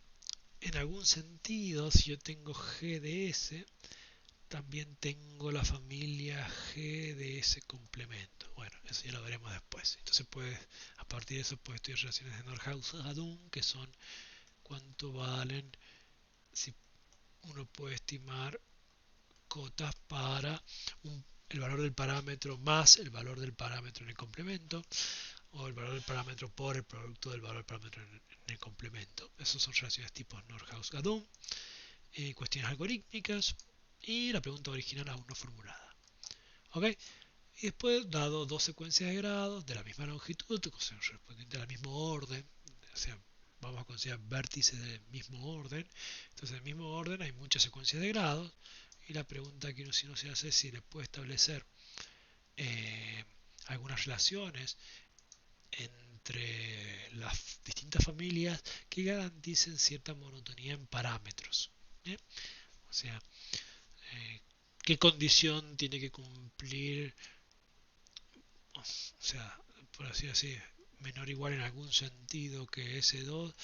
Speaker 1: en algún sentido, si yo tengo GDS, también tengo la familia GDS complemento. Bueno, eso ya lo veremos después. Entonces a partir de eso puedes estudiar relaciones de Nordhaus-Gadum, que son cuánto valen, si uno puede estimar cotas para el valor del parámetro más el valor del parámetro en el complemento, o el valor del parámetro por el producto del valor del parámetro en el complemento. Esas son relaciones tipo Nordhaus-Gadum. Cuestiones algorítmicas y la pregunta original aún no formulada. ¿Ok? Y después, dado dos secuencias de grados de la misma longitud, correspondiente al mismo orden, o sea, vamos a considerar vértices del mismo orden. Entonces, en el mismo orden hay muchas secuencias de grados y la pregunta que uno se hace es si le puede establecer algunas relaciones entre las distintas familias que garanticen cierta monotonía en parámetros. ¿Bien? O sea, qué condición tiene que cumplir, o sea, por así decir, menor o igual en algún sentido que S2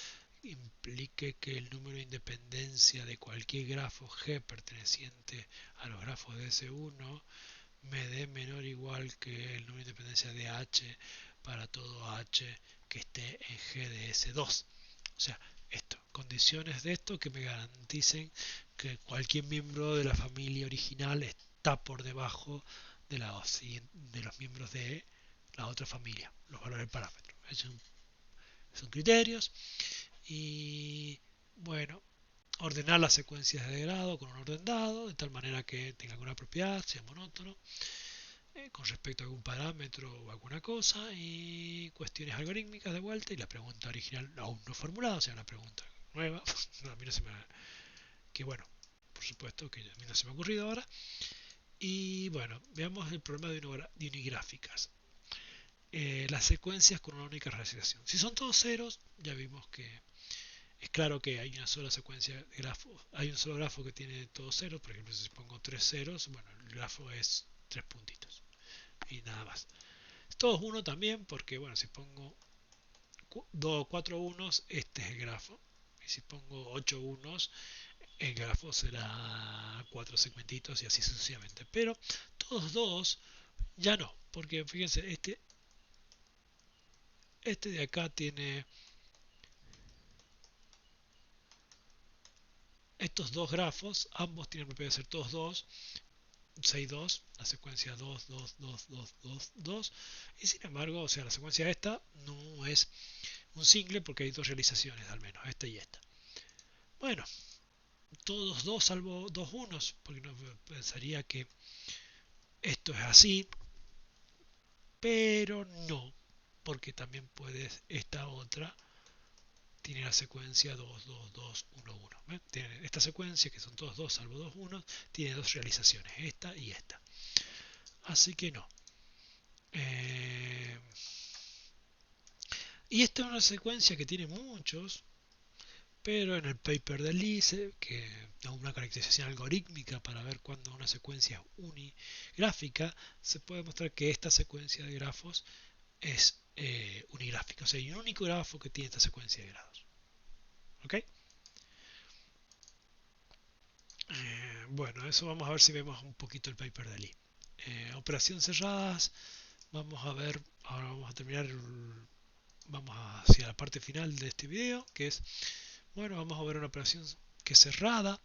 Speaker 1: implique que el número de independencia de cualquier grafo G perteneciente a los grafos de S1 me dé menor o igual que el número de independencia de H para todo H que esté en G de S2. O sea, esto, condiciones de esto que me garanticen que cualquier miembro de la familia original está por debajo de los miembros de la otra familia, los valores del parámetro. Son criterios y bueno, ordenar las secuencias de grado con un orden dado, de tal manera que tenga alguna propiedad, sea monótono, con respecto a algún parámetro o alguna cosa, y cuestiones algorítmicas de vuelta, y la pregunta original aún no formulada, o sea, una pregunta nueva, a mí no se me, que bueno, por supuesto que a mí no se me ha ocurrido ahora. Y bueno, veamos el problema de unigráficas. Las secuencias con una única realización. Si son todos ceros, ya vimos que es claro que hay una sola secuencia de grafos. Hay un solo grafo que tiene todos ceros. Por ejemplo, si pongo 3 ceros, bueno, el grafo es 3 puntitos. Y nada más. Todos uno también, porque bueno, si pongo 4 unos, este es el grafo. Y si pongo 8 unos, el grafo será 4 segmentitos y así sucesivamente. Pero todos dos ya no, porque fíjense, este de acá tiene estos dos grafos, ambos tienen propiedad de ser todos dos, 6, 2, la secuencia 2, 2, 2, 2, 2, 2, y sin embargo, o sea, la secuencia esta no es un single porque hay dos realizaciones al menos, esta y esta. Bueno, todos dos salvo dos unos, porque no pensaría que esto es así, pero no, porque también puedes esta otra tiene la secuencia 2, 2, 2, 1, 1. ¿Ven? Tiene esta secuencia, que son todos 2 salvo 2, 1, tiene dos realizaciones, esta y esta. Así que no. Y esta es una secuencia que tiene muchos, pero en el paper de Lise, que da una caracterización algorítmica para ver cuándo una secuencia es unigráfica, se puede mostrar que esta secuencia de grafos es unigráfica. O sea, hay un único grafo que tiene esta secuencia de grados. ¿Ok? Bueno, eso vamos a ver si vemos un poquito el paper de Lee. Operación cerradas, vamos a ver, ahora vamos a terminar, vamos hacia la parte final de este video, que es, bueno, vamos a ver una operación que es cerrada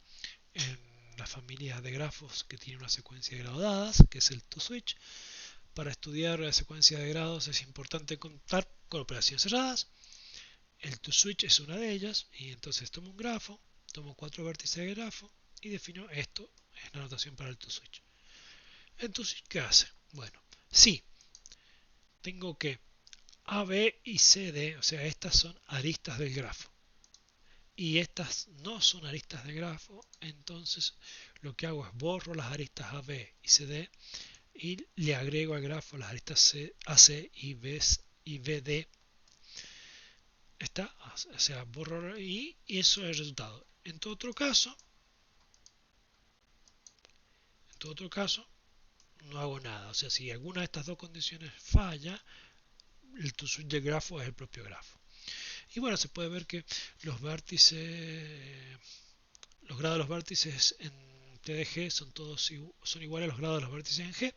Speaker 1: en las familias de grafos que tiene una secuencia de grado dadas, que es el toSwitch. Para estudiar la secuencia de grados es importante contar con operaciones cerradas. El toSwitch es una de ellas, y entonces tomo un grafo, tomo 4 vértices de grafo y defino esto, es la notación para el toSwitch. Entonces, ¿qué hace? Bueno, sí, tengo que A, B y C, D, o sea, estas son aristas del grafo. Y estas no son aristas de grafo, entonces lo que hago es borro las aristas A, B y C, D y le agrego al grafo las aristas AC y BD. Está, o sea, borro y eso es el resultado. En todo otro caso, no hago nada. O sea, si alguna de estas dos condiciones falla, el toSwitch del grafo es el propio grafo. Y bueno, se puede ver que los vértices, los grados de los vértices en TDG son iguales a los grados de los vértices en G,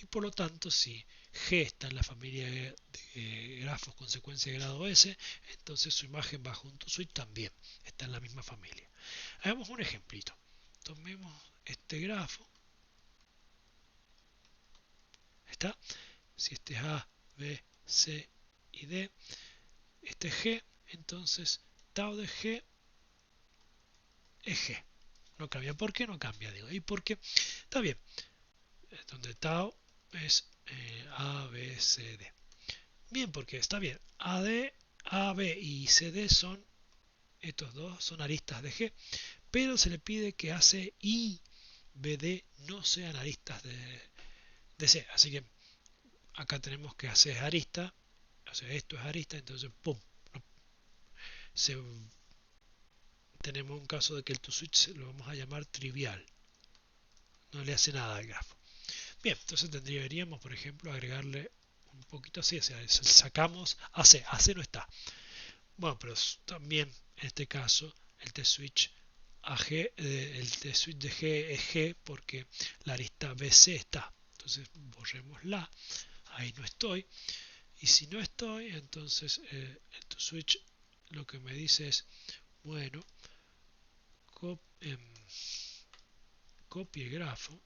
Speaker 1: y por lo tanto, si G está en la familia de grafos con secuencia de grado S, entonces su imagen bajo un toSwitch también está en la misma familia. Hagamos un ejemplito. Tomemos este grafo. ¿Está? Si este es A, B, C y D, este es G, entonces tau de G es G. No cambia. ¿Por qué no cambia? Digo, y porque está bien, donde tau es A, B, C, D. Bien, porque está bien. A, B y CD son, estos dos son aristas de G, pero se le pide que AC y BD no sean aristas de C. Así que acá tenemos que AC es arista, O sea, esto es arista, entonces, ¡pum! Se, tenemos un caso de que el toSwitch lo vamos a llamar trivial. No le hace nada al grafo. Bien, entonces tendríamos, por ejemplo, agregarle un poquito así. O sea, sacamos AC. AC no está. Bueno, pero también en este caso el T-switch AG, el T-switch de G es G porque la arista BC está. Entonces borrémosla. Ahí no estoy. Y si no estoy, entonces el T-switch lo que me dice es, bueno, copie grafo.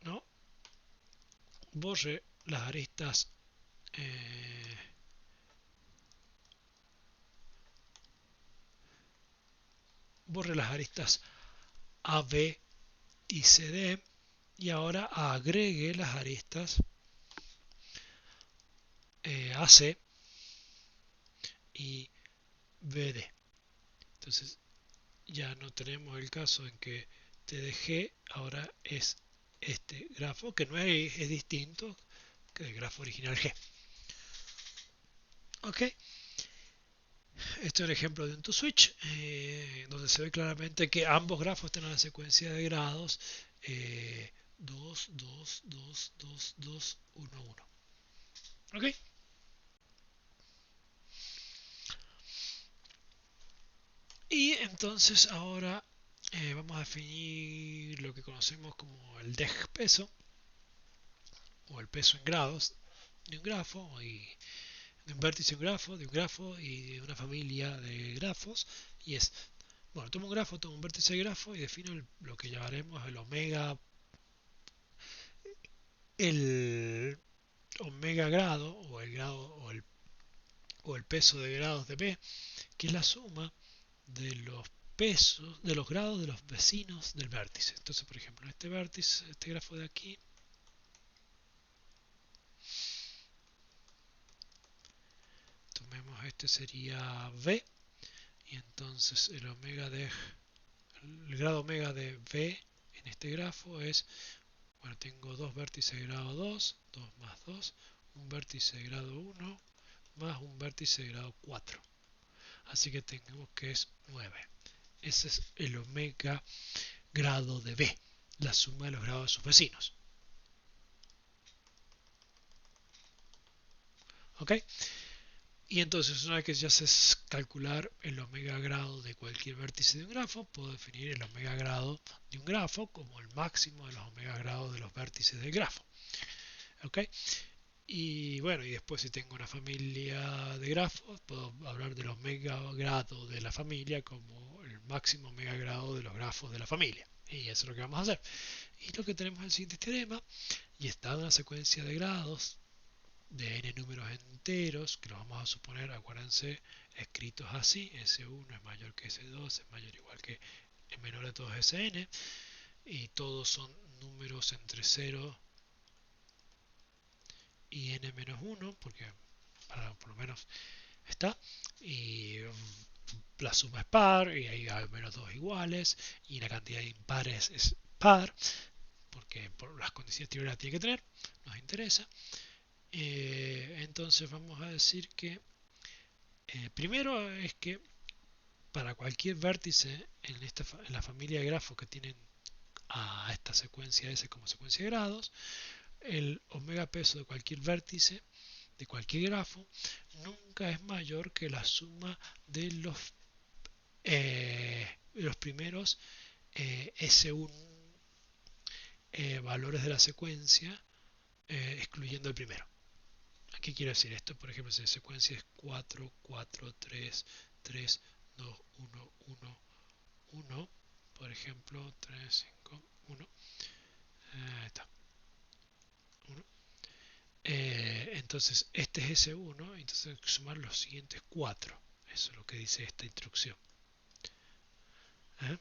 Speaker 1: No, borre las aristas. Borre las aristas AB y CD y ahora agregue las aristas AC y BD. Entonces ya no tenemos el caso en que TDG ahora es este grafo que no es distinto que el grafo original G. Ok, esto es el ejemplo de un toSwitch donde se ve claramente que ambos grafos tienen la secuencia de grados 2, 2, 2, 2, 2, 1, 1. Ok. Y entonces ahora vamos a definir lo que conocemos como el deg peso o el peso en grados de un grafo y de un vértice de un grafo y de una familia de grafos. Y es, bueno, tomo un grafo, tomo un vértice de grafo y defino lo que llamaremos el omega grado o el grado o el peso de grados de B, que es la suma de los pesos, de los grados de los vecinos del vértice. Entonces, por ejemplo, este vértice, este grafo de aquí, tomemos este sería V, y entonces el grado omega de V en este grafo es, bueno, tengo dos vértices de grado 2, 2 más 2, un vértice de grado 1 más un vértice de grado 4. Así que tenemos que es 9. Ese es el omega grado de B, la suma de los grados de sus vecinos. ¿Ok? Y entonces una vez que ya sé calcular el omega grado de cualquier vértice de un grafo, puedo definir el omega grado de un grafo como el máximo de los omega grados de los vértices del grafo. ¿Ok? Y bueno, y después si tengo una familia de grafos, puedo hablar del omega grado de la familia como el máximo omega grado de los grafos de la familia. Y eso es lo que vamos a hacer. Y lo que tenemos es el siguiente teorema, y está una secuencia de grados de n números enteros, que los vamos a suponer, acuérdense, escritos así: S1 es mayor que S2, es mayor o igual que el menor de todos Sn, y todos son números entre 0 y n-1, porque para por lo menos está, y la suma es par, y hay al menos dos iguales, y la cantidad de impares es par, porque por las condiciones teóricas tiene que tener, nos interesa. Entonces vamos a decir que primero es que para cualquier vértice en la familia de grafos que tienen a esta secuencia S como secuencia de grados, el omega peso de cualquier vértice de cualquier grafo nunca es mayor que la suma de los primeros S1 valores de la secuencia, excluyendo el primero. ¿Qué quiere decir esto? Por ejemplo, si la secuencia es 4, 4, 3, 3, 2, 1, 1, 1, por ejemplo, 3, 5, 1, está, 1. Entonces, este es S1, entonces hay que sumar los siguientes 4. Eso es lo que dice esta instrucción. ¿Eh?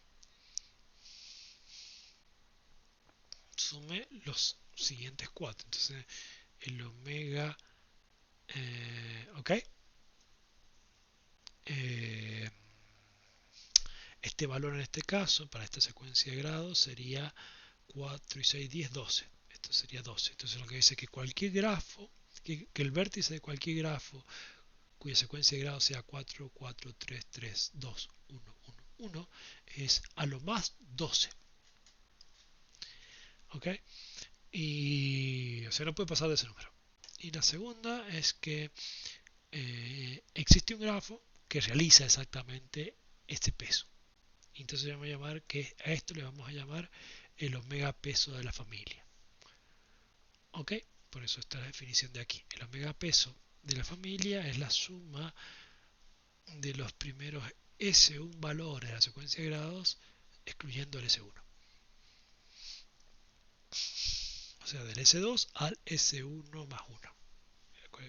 Speaker 1: Sume los siguientes 4. Entonces, el omega, ok, este valor en este caso, para esta secuencia de grados, sería 4 y 6, 10, 12. Esto sería 12. Entonces lo que dice es que cualquier grafo, que el vértice de cualquier grafo cuya secuencia de grados sea 4, 4, 3, 3, 2, 1, 1, 1, es a lo más 12. ¿Ok? Y, o sea, no puede pasar de ese número. Y la segunda es que existe un grafo que realiza exactamente este peso. Entonces vamos a llamar que a esto le vamos a llamar el omega peso de la familia. ¿Ok? Por eso está la definición de aquí. El omega peso de la familia es la suma de los primeros S1 valores de la secuencia de grados, excluyendo el S1. O sea, del S2 al S1 más 1.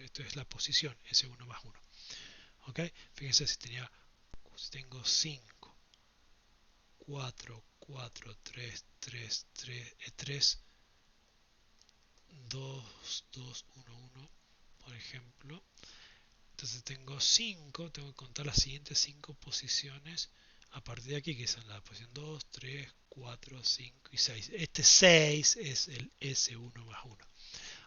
Speaker 1: Esto es la posición S1 más 1. ¿Ok? Fíjense si tengo 5, 4, 4, 3, 3, 3, 3, 2, 2, 1, 1, por ejemplo. Entonces tengo 5, tengo que contar las siguientes 5 posiciones a partir de aquí, que son la posición 2, 3, 4, 5 y 6. Este 6 es el S1 más 1.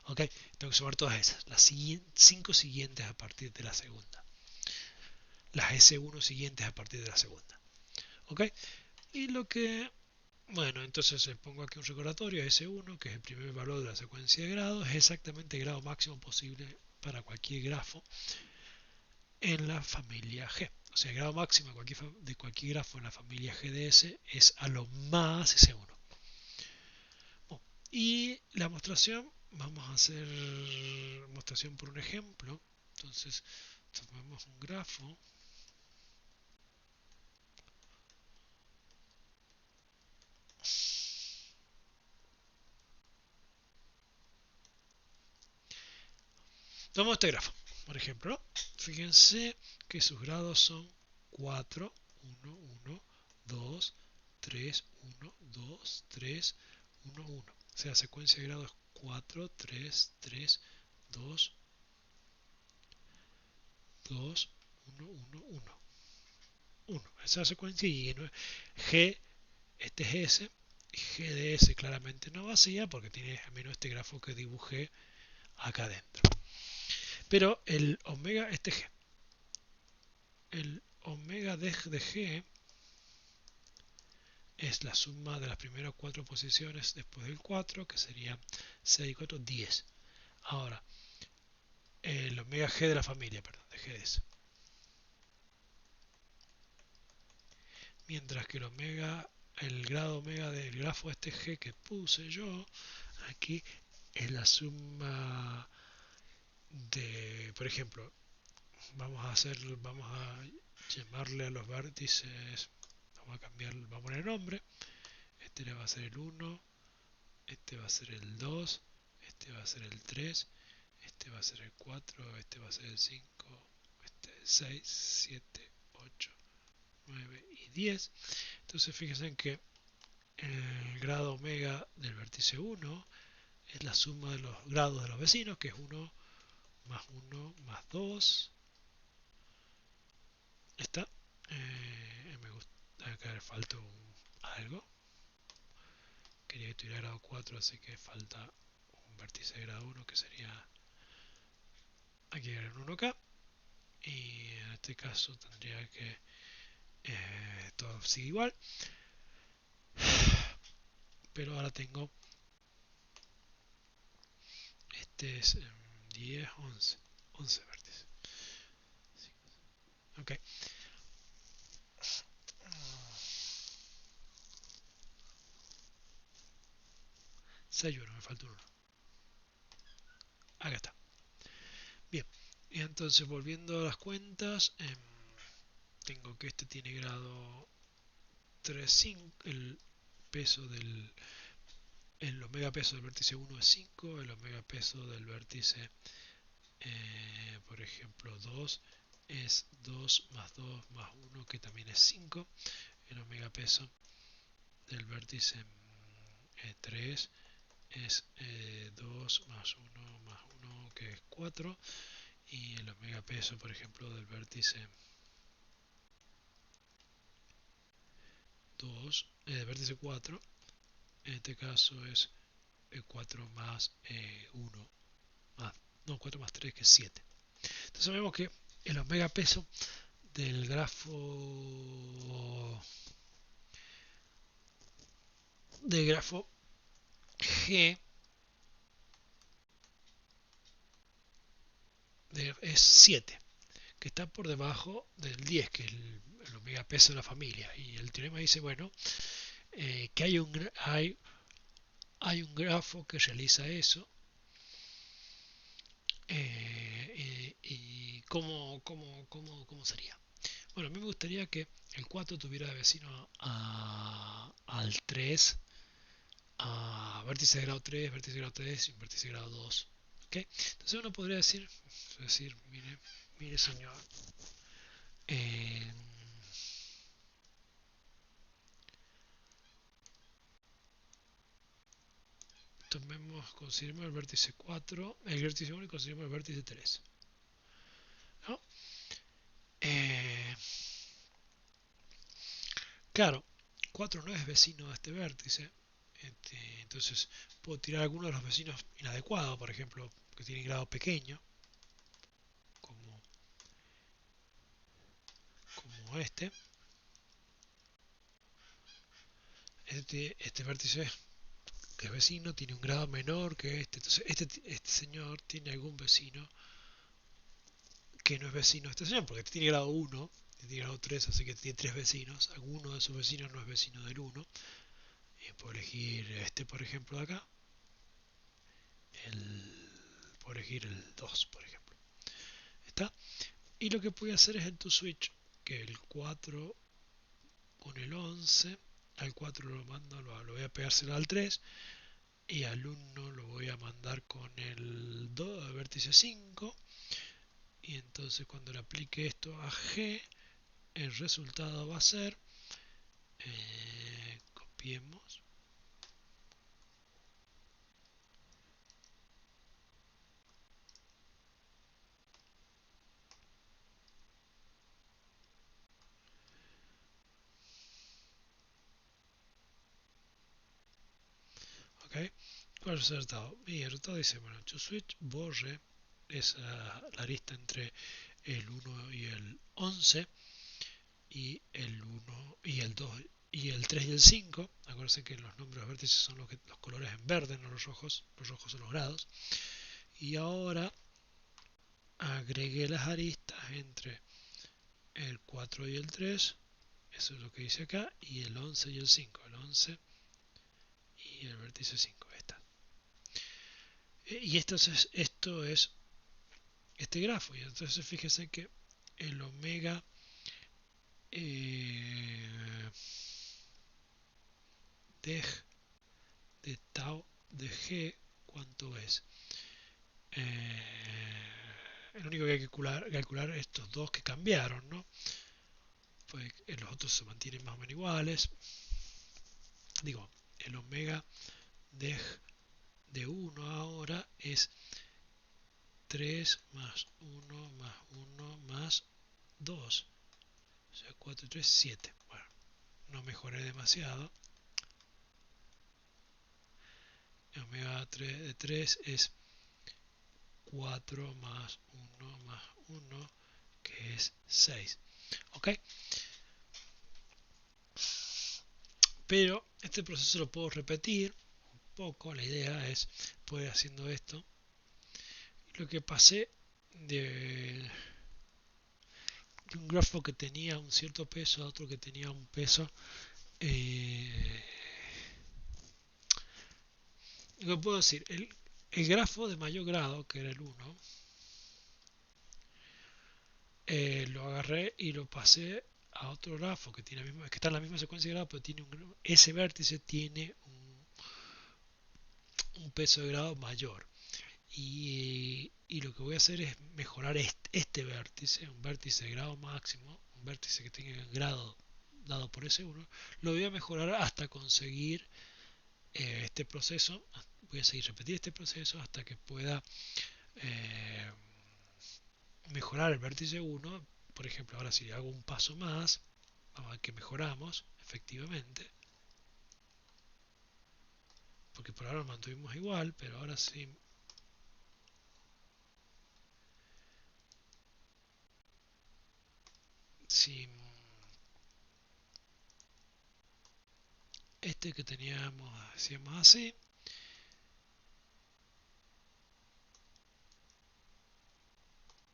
Speaker 1: ¿Ok? Tengo que sumar todas esas, las 5 siguientes a partir de la segunda. Las S1 siguientes a partir de la segunda. ¿Ok? Y lo que... Bueno, entonces pongo aquí un recordatorio, S1, que es el primer valor de la secuencia de grados, es exactamente el grado máximo posible para cualquier grafo en la familia G. O sea, el grado máximo de cualquier grafo en la familia GDS es a lo más S1. Bueno, y la mostración, vamos a hacer mostración por un ejemplo. Entonces, tomamos un grafo. Tomamos este grafo, por ejemplo. Fíjense que sus grados son 4, 1, 1, 2, 3, 1, 2, 3, 1, 1. O sea, secuencia de grados 4, 3, 3, 2, 2, 1, 1, 1. 1. Esa secuencia y G, este es S, G de S claramente no vacía porque tiene al menos este grafo que dibujé acá adentro. Pero el omega, este G, el omega de G es la suma de las primeras 4 posiciones después del 4, que sería 6, 4, 10. Ahora, el omega G de la familia, perdón, de G de S. Mientras que el grado omega del grafo este G que puse yo, aquí es la suma de, por ejemplo, vamos a llamarle a los vértices, vamos a poner nombre, este le va a ser el 1, este va a ser el 2, este va a ser el 3, este va a ser el 4, este va a ser el 5, este el 6, 7, 8, 9 y 10. Entonces fíjense que el grado omega del vértice 1 es la suma de los grados de los vecinos, que es 1 más 2. Está. Me gusta. Acá le falta algo. Quería que tuviera grado 4, así que falta un vértice de grado 1 que sería. Aquí hay un 1 acá. Y en este caso tendría que. Todo sigue igual. Pero ahora tengo. Este es 10, 11. 11 vértices. Ok. 6 1, me falta un 1. Acá está. Bien. Y entonces volviendo a las cuentas. Tengo que este tiene grado 3, 5. El omega peso del vértice 1 es 5. El omega peso del vértice, por ejemplo, 2 es 2 más 2 más 1, que también es 5. El omega peso del vértice 3 es 2 más 1 más 1, que es 4. Y el omega peso, por ejemplo, del vértice 2, vértice 4, en este caso es 4 más 1, más, no, 4 más 3 que es 7. Entonces vemos que el omega peso del grafo G es 7, que está por debajo del 10, que es el omega peso de la familia. Y el teorema dice, bueno, que hay un grafo que realiza eso. ¿Y cómo sería? Bueno, a mí me gustaría que el 4 tuviera de vecino al 3, a vértice de grado 3, vértice de grado 3 y un vértice de grado 2. ¿Okay? Entonces uno podría decir, mire señor, eh, consideremos el vértice 4, el vértice 1 y consideremos el vértice 3. ¿No? Eh, claro, 4 no es vecino de este vértice, entonces puedo tirar algunos de los vecinos inadecuados, por ejemplo, que tienen grado pequeño, como, como este vértice que es vecino tiene un grado menor que entonces este señor tiene algún vecino que no es vecino de este señor, porque este tiene grado 1, tiene grado 3, así que tiene 3 vecinos, alguno de sus vecinos no es vecino del 1, y puedo elegir este, por ejemplo, de acá, puedo elegir el 2, por ejemplo. ¿Está? Y lo que voy a hacer es en tu switch que el 4 con el 11, al 4 lo mando, lo voy a pegárselo al 3, y al 1 lo voy a mandar con el 2, vértice 5, y entonces cuando le aplique esto a G, el resultado va a ser, copiemos, ¿ok? ¿Cuál es el resultado? Y el resultado dice, bueno, switch borre la arista entre el 1 y el 11, y el 1 y el 2 y el 3 y el 5. Acuérdense que los nombres de vértices son los colores en verde, no los rojos son los grados. Y ahora agregué las aristas entre el 4 y el 3, eso es lo que dice acá, y el 11 y el 5, el 11 y el vértice 5, está. Y esto es este grafo, y entonces fíjese que el omega de, de tau de G, ¿cuánto es? El único que hay que calcular estos dos que cambiaron, ¿no? Pues los otros se mantienen más o menos iguales. Digo, el omega de 1 ahora es 3 más 1 más 1 más 2. O sea, 4 y 3, 7. Bueno, no mejoré demasiado. El omega de 3 es 4 más 1 más 1, que es 6. ¿Ok? Pero este proceso lo puedo repetir un poco. La idea es poder haciendo esto. Lo que pasé de un grafo que tenía un cierto peso a otro que tenía un peso. Lo que puedo decir, el grafo de mayor grado, que era el 1, lo agarré y lo pasé a otro grafo que tiene que está en la misma secuencia de grado, pero tiene ese vértice tiene un peso de grado mayor. Y lo que voy a hacer es mejorar este vértice, un vértice de grado máximo, un vértice que tenga grado dado por ese 1, lo voy a mejorar hasta conseguir este proceso. Voy a seguir repetir este proceso hasta que pueda eh, mejorar el vértice 1. Por ejemplo, ahora si hago un paso más, vamos a ver que mejoramos, efectivamente. Porque por ahora lo mantuvimos igual, pero ahora sí. Si este que teníamos, hacíamos así.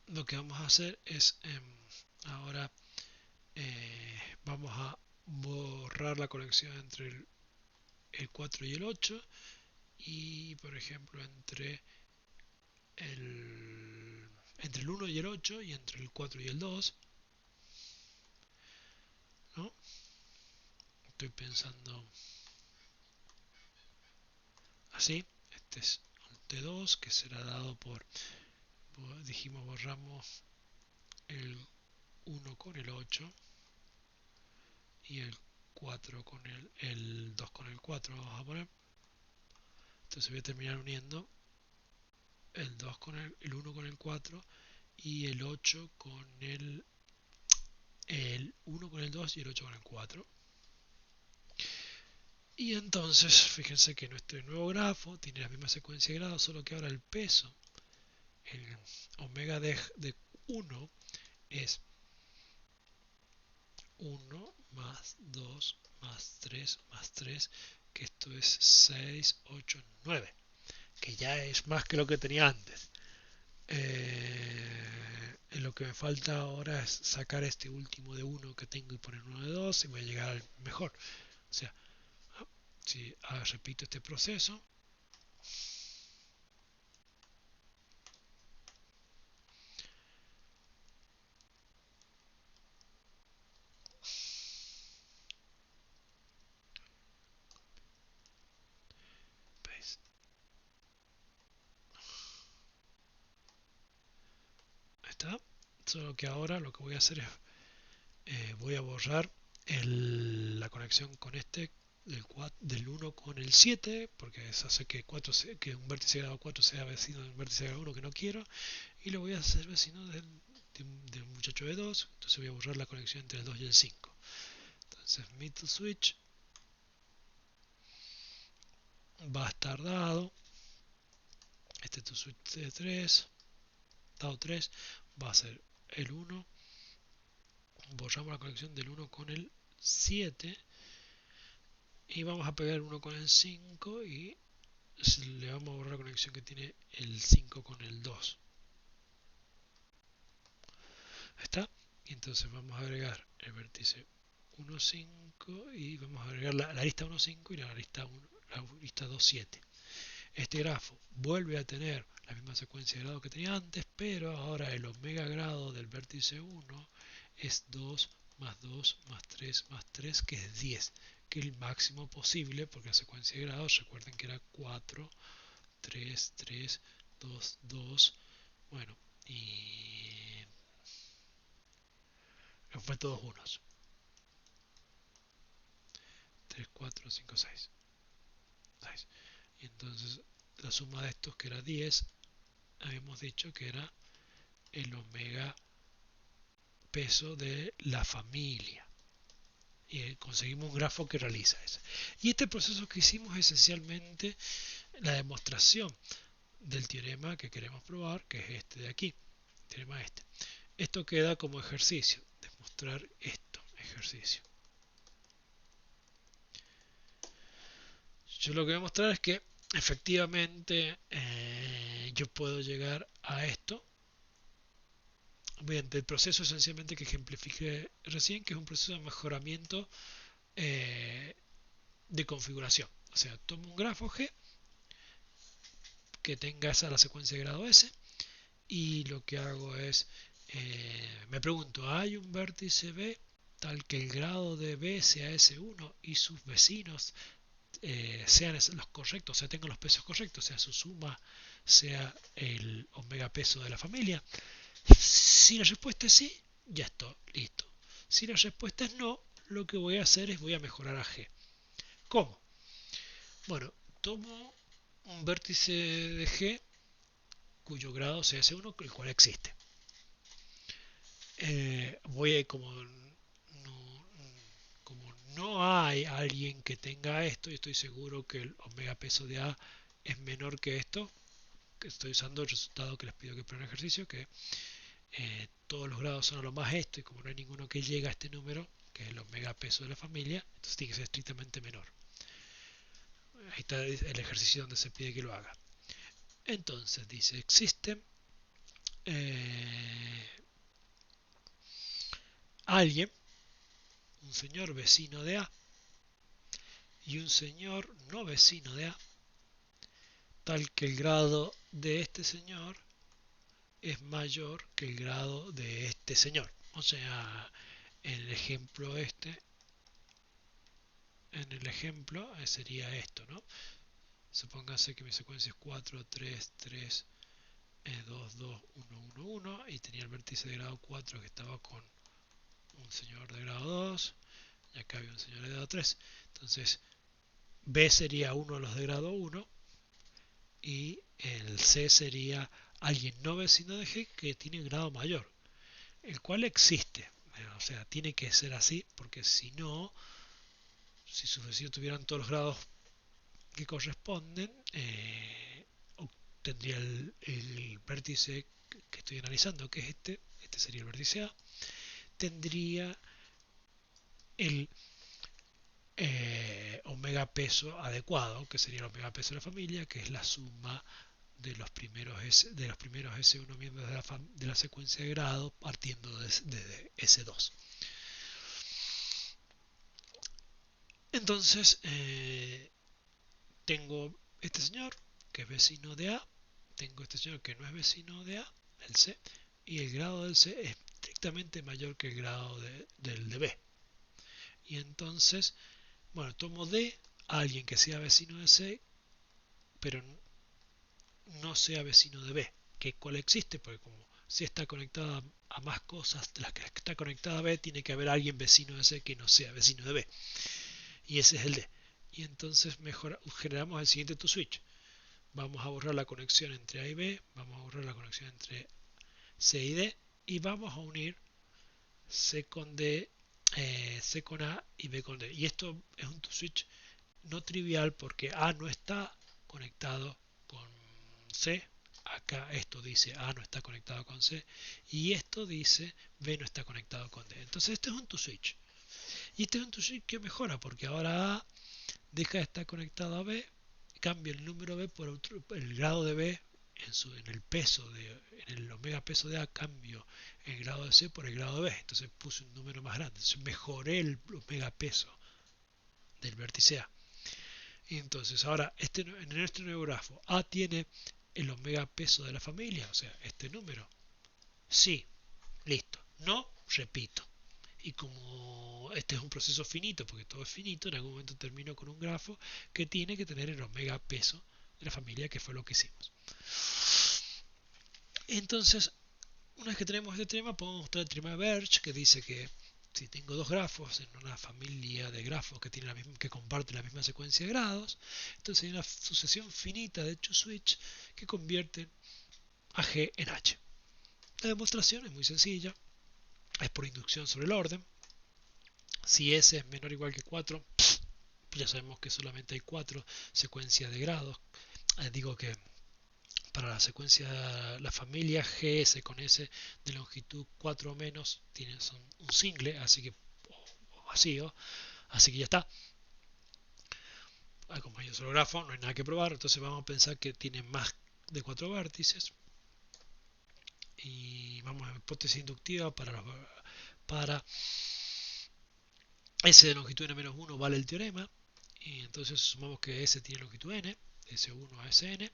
Speaker 1: Lo que vamos a hacer es ahora vamos a borrar la conexión entre el 4 y el 8 y por ejemplo entre el 1 y el 8 y entre el 4 y el 2, ¿no? Estoy pensando así. Este es el T2 que será dado dijimos borramos el 1 con el 8 y el 4 con el 2 con el 4 vamos a poner. Entonces voy a terminar uniendo el 2 con el 1 con el 4 y el 8 con el 1 con el 2 y el 8 con el 4. Y entonces fíjense que nuestro nuevo grafo tiene la misma secuencia de grados, solo que ahora el peso, el omega de 1 es 1 más 2 más 3 más 3, que esto es 6, 8, 9, que ya es más que lo que tenía antes. Lo que me falta ahora es sacar este último de 1 que tengo y poner uno de 2 y voy a llegar al mejor. O sea, si repito este proceso, ¿veis? Está. Solo que ahora lo que voy a hacer es voy a borrar la conexión con este del 1 con el 7, porque eso hace que, que un vértice de grado 4 sea vecino de un vértice de grado 1 que no quiero, y lo voy a hacer vecino de un muchacho de 2, entonces voy a borrar la conexión entre el 2 y el 5. Entonces middle switch va a estar dado, este to switch de 3, dado 3, va a ser el 1, borramos la conexión del 1 con el 7, y vamos a pegar 1 con el 5 y le vamos a borrar la conexión que tiene el 5 con el 2. ¿Está? Y entonces vamos a agregar el vértice 1, 5 y vamos a agregar la arista 1, 5 y la arista 2, 7. Este grafo vuelve a tener la misma secuencia de grados que tenía antes, pero ahora el omega grado del vértice 1 es 2 más 2 más 3 más 3, que es 10, que es el máximo posible, porque la secuencia de grados, recuerden que era 4, 3, 3, 2, 2, bueno, y fue todos unos. 3, 4, 5, 6. 6. Y entonces la suma de estos, que era 10, habíamos dicho que era el omega peso de la familia. Y conseguimos un grafo que realiza eso. Y este proceso que hicimos es esencialmente la demostración del teorema que queremos probar, que es este de aquí, teorema este. Esto queda como ejercicio, demostrar esto, ejercicio. Yo lo que voy a mostrar es que efectivamente yo puedo llegar a esto mediante el proceso esencialmente que ejemplifiqué recién, que es un proceso de mejoramiento eh, de configuración. O sea, tomo un grafo G que tenga esa la secuencia de grado S y lo que hago es, me pregunto, ¿hay un vértice B tal que el grado de B sea S1 y sus vecinos sean los correctos, o sea, tengan los pesos correctos, o sea, su suma sea el omega peso de la familia? Si la respuesta es sí, ya está, listo. Si la respuesta es no, lo que voy a hacer es voy a mejorar a G. ¿Cómo? Bueno, tomo un vértice de G cuyo grado sea S1, el cual existe. Voy a, como no, no hay alguien que tenga esto, y estoy seguro que el omega peso de A es menor que esto, que estoy usando el resultado que les pido que prueben el ejercicio, que todos los grados son a lo más esto, y como no hay ninguno que llega a este número, que es el omega peso de la familia, entonces tiene que ser estrictamente menor. Ahí está el ejercicio donde se pide que lo haga. Entonces dice, existe alguien, un señor vecino de A y un señor no vecino de A, tal que el grado de este señor es mayor que el grado de este señor. O sea, en el ejemplo sería esto, ¿no? Supóngase que mi secuencia es 4, 3, 3, 2, 2, 1, 1, 1 y tenía el vértice de grado 4 que estaba con un señor de grado 2 y acá había un señor de grado 3. Entonces, B sería uno de los de grado 1 y el C sería alguien no vecino de G que tiene grado mayor, el cual existe. O sea, tiene que ser así porque si no, si sus vecinos tuvieran todos los grados que corresponden, tendría el vértice que estoy analizando, que es este sería el vértice A, tendría el omega peso adecuado, que sería el omega peso de la familia, que es la suma de los primeros S1 miembros de la secuencia de grado partiendo de S2. Entonces, tengo este señor que es vecino de A, tengo este señor que no es vecino de A, el C, y el grado del C es estrictamente mayor que el grado del de B. Y entonces, bueno, tomo D a alguien que sea vecino de C, pero no sea vecino de B, que cual existe, porque como C está conectada a más cosas de las que está conectada a B, tiene que haber alguien vecino de C que no sea vecino de B. Y ese es el D. Y entonces generamos el siguiente to-switch. Vamos a borrar la conexión entre A y B, vamos a borrar la conexión entre C y D, y vamos a unir C con D, C con A y B con D. Y esto es un to-switch no trivial porque A no está conectado con C. Acá esto dice A no está conectado con C y esto dice B no está conectado con D. Entonces este es un to-switch. Y este es un to-switch que mejora porque ahora A deja de estar conectado a B, cambia el número B por el grado de B en el peso en el omega peso de A, cambio el grado de C por el grado de B. Entonces puse un número más grande. Entonces mejoré el omega peso del vértice A. Y entonces ahora en este nuevo grafo A tiene el omega peso de la familia, o sea, este número. Sí, listo. No, repito. Y como este es un proceso finito, porque todo es finito, en algún momento termino con un grafo que tiene que tener el omega peso de la familia, que fue lo que hicimos. Entonces, una vez que tenemos este teorema, podemos mostrar el teorema de Birch, que dice que si tengo dos grafos en una familia de grafos que comparten la misma secuencia de grados, entonces hay una sucesión finita de to-switch que convierten a G en H. La demostración es muy sencilla, es por inducción sobre el orden. Si S es menor o igual que 4, ya sabemos que solamente hay 4 secuencias de grados. Digo que para la secuencia, la familia GS con S de longitud 4 o menos son un single, así que o vacío, así que ya está. Como hay un solo grafo, no hay nada que probar, entonces vamos a pensar que tiene más de 4 vértices y vamos a hipótesis inductiva para S de longitud n-1 vale el teorema, y entonces sumamos que S tiene longitud n, S1 a Sn,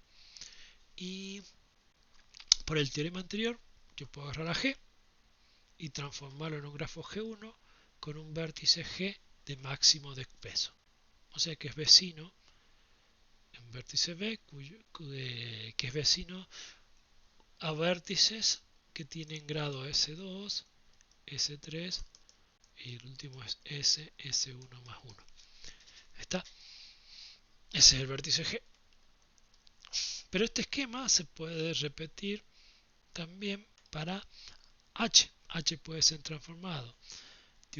Speaker 1: y por el teorema anterior yo puedo agarrar a G y transformarlo en un grafo G1 con un vértice G de máximo de peso. O sea que es vecino, un vértice B que es vecino a vértices que tienen grado S2, S3 y el último es S, S1 más 1. ¿Está? Ese es el vértice G. Pero este esquema se puede repetir también para H. H puede ser transformado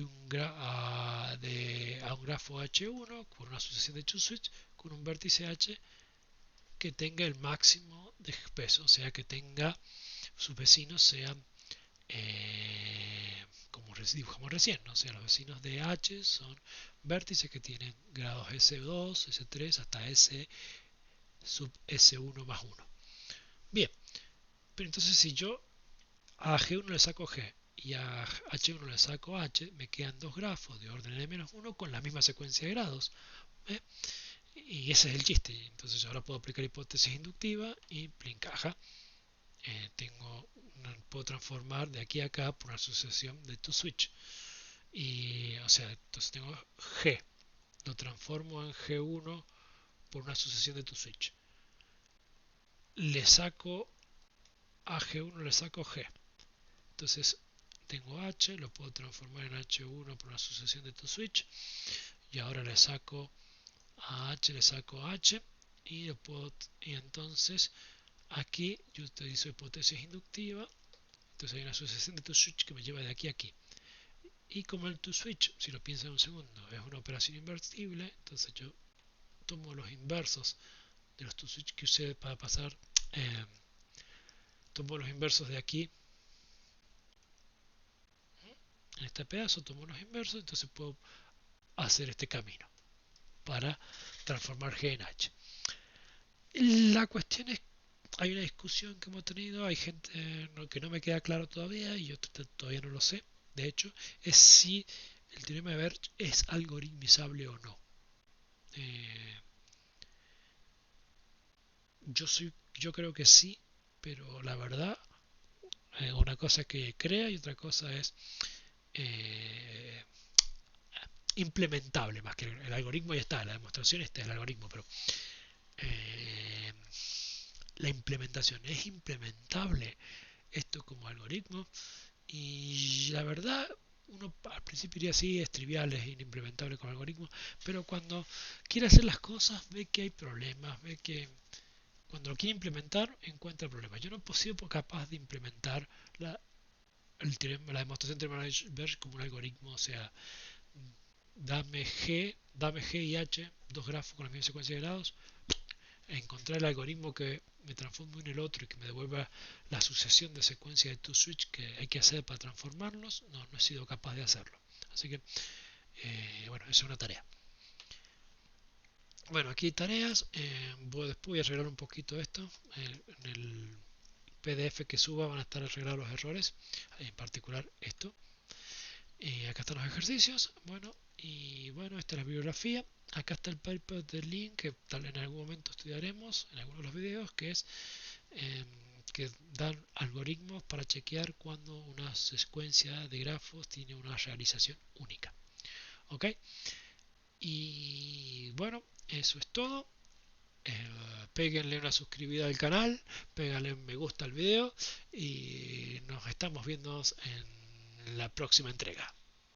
Speaker 1: a un grafo H1 por una sucesión de TwoSwitch con un vértice H que tenga el máximo de peso, o sea que tenga sus vecinos sean como dibujamos recién, ¿no? O sea, los vecinos de H son vértices que tienen grados S2, S3 hasta S sub S1 más 1. Bien, pero entonces si yo a G1 le saco G y a H1 le saco H, me quedan dos grafos de orden n-1 con la misma secuencia de grados. ¿Eh? Y ese es el chiste. Entonces yo ahora puedo aplicar hipótesis inductiva y encaja. Puedo transformar de aquí a acá por una sucesión de TwoSwitch. Y, o sea, entonces tengo G, lo transformo en G1 por una sucesión de TwoSwitch. Le saco a G1, le saco G. Entonces tengo H, lo puedo transformar en H1 por una sucesión de TwoSwitch. Y ahora le saco a H, le saco H. Y entonces aquí yo utilizo hipótesis inductiva. Entonces hay una sucesión de TwoSwitch que me lleva de aquí a aquí. Y como el TwoSwitch, si lo piensan un segundo, es una operación invertible, entonces yo tomo los inversos de los TwoSwitch que usé para pasar, tomo los inversos de aquí, en este pedazo tomo los inversos, entonces puedo hacer este camino para transformar G en H. La cuestión es, hay una discusión que hemos tenido, hay gente que no me queda claro todavía y yo todavía no lo sé, de hecho, es si el teorema de Birch es algoritmizable o no. Yo creo que sí, pero la verdad, una cosa es que crea y otra cosa es eh, implementable, más que el algoritmo ya está, la demostración está, el algoritmo, pero eh, la implementación es implementable esto como algoritmo y la verdad uno al principio diría sí, es trivial, es inimplementable como algoritmo, pero cuando quiere hacer las cosas ve que hay problemas, ve que cuando lo quiere implementar encuentra problemas. Yo no he sido capaz de implementar la, la demostración de Berge como un algoritmo, o sea, dame G y H, dos grafos con la misma secuencia de grados, encontrar el algoritmo que me transforme uno en el otro y que me devuelva la sucesión de secuencia de TwoSwitch que hay que hacer para transformarlos, no he sido capaz de hacerlo. Así que, bueno, esa es una tarea. Bueno, aquí hay tareas, después voy a arreglar un poquito esto, en el PDF que suba van a estar arreglados los errores, en particular esto. Acá están los ejercicios, bueno, y bueno, esta es la bibliografía. Acá está el paper del link que tal en algún momento estudiaremos en algunos de los videos, que es que dan algoritmos para chequear cuando una secuencia de grafos tiene una realización única. ¿Ok? Y bueno, eso es todo. Péguenle una suscribida al canal, péguenle un me gusta al video y nos estamos viendo en la próxima entrega.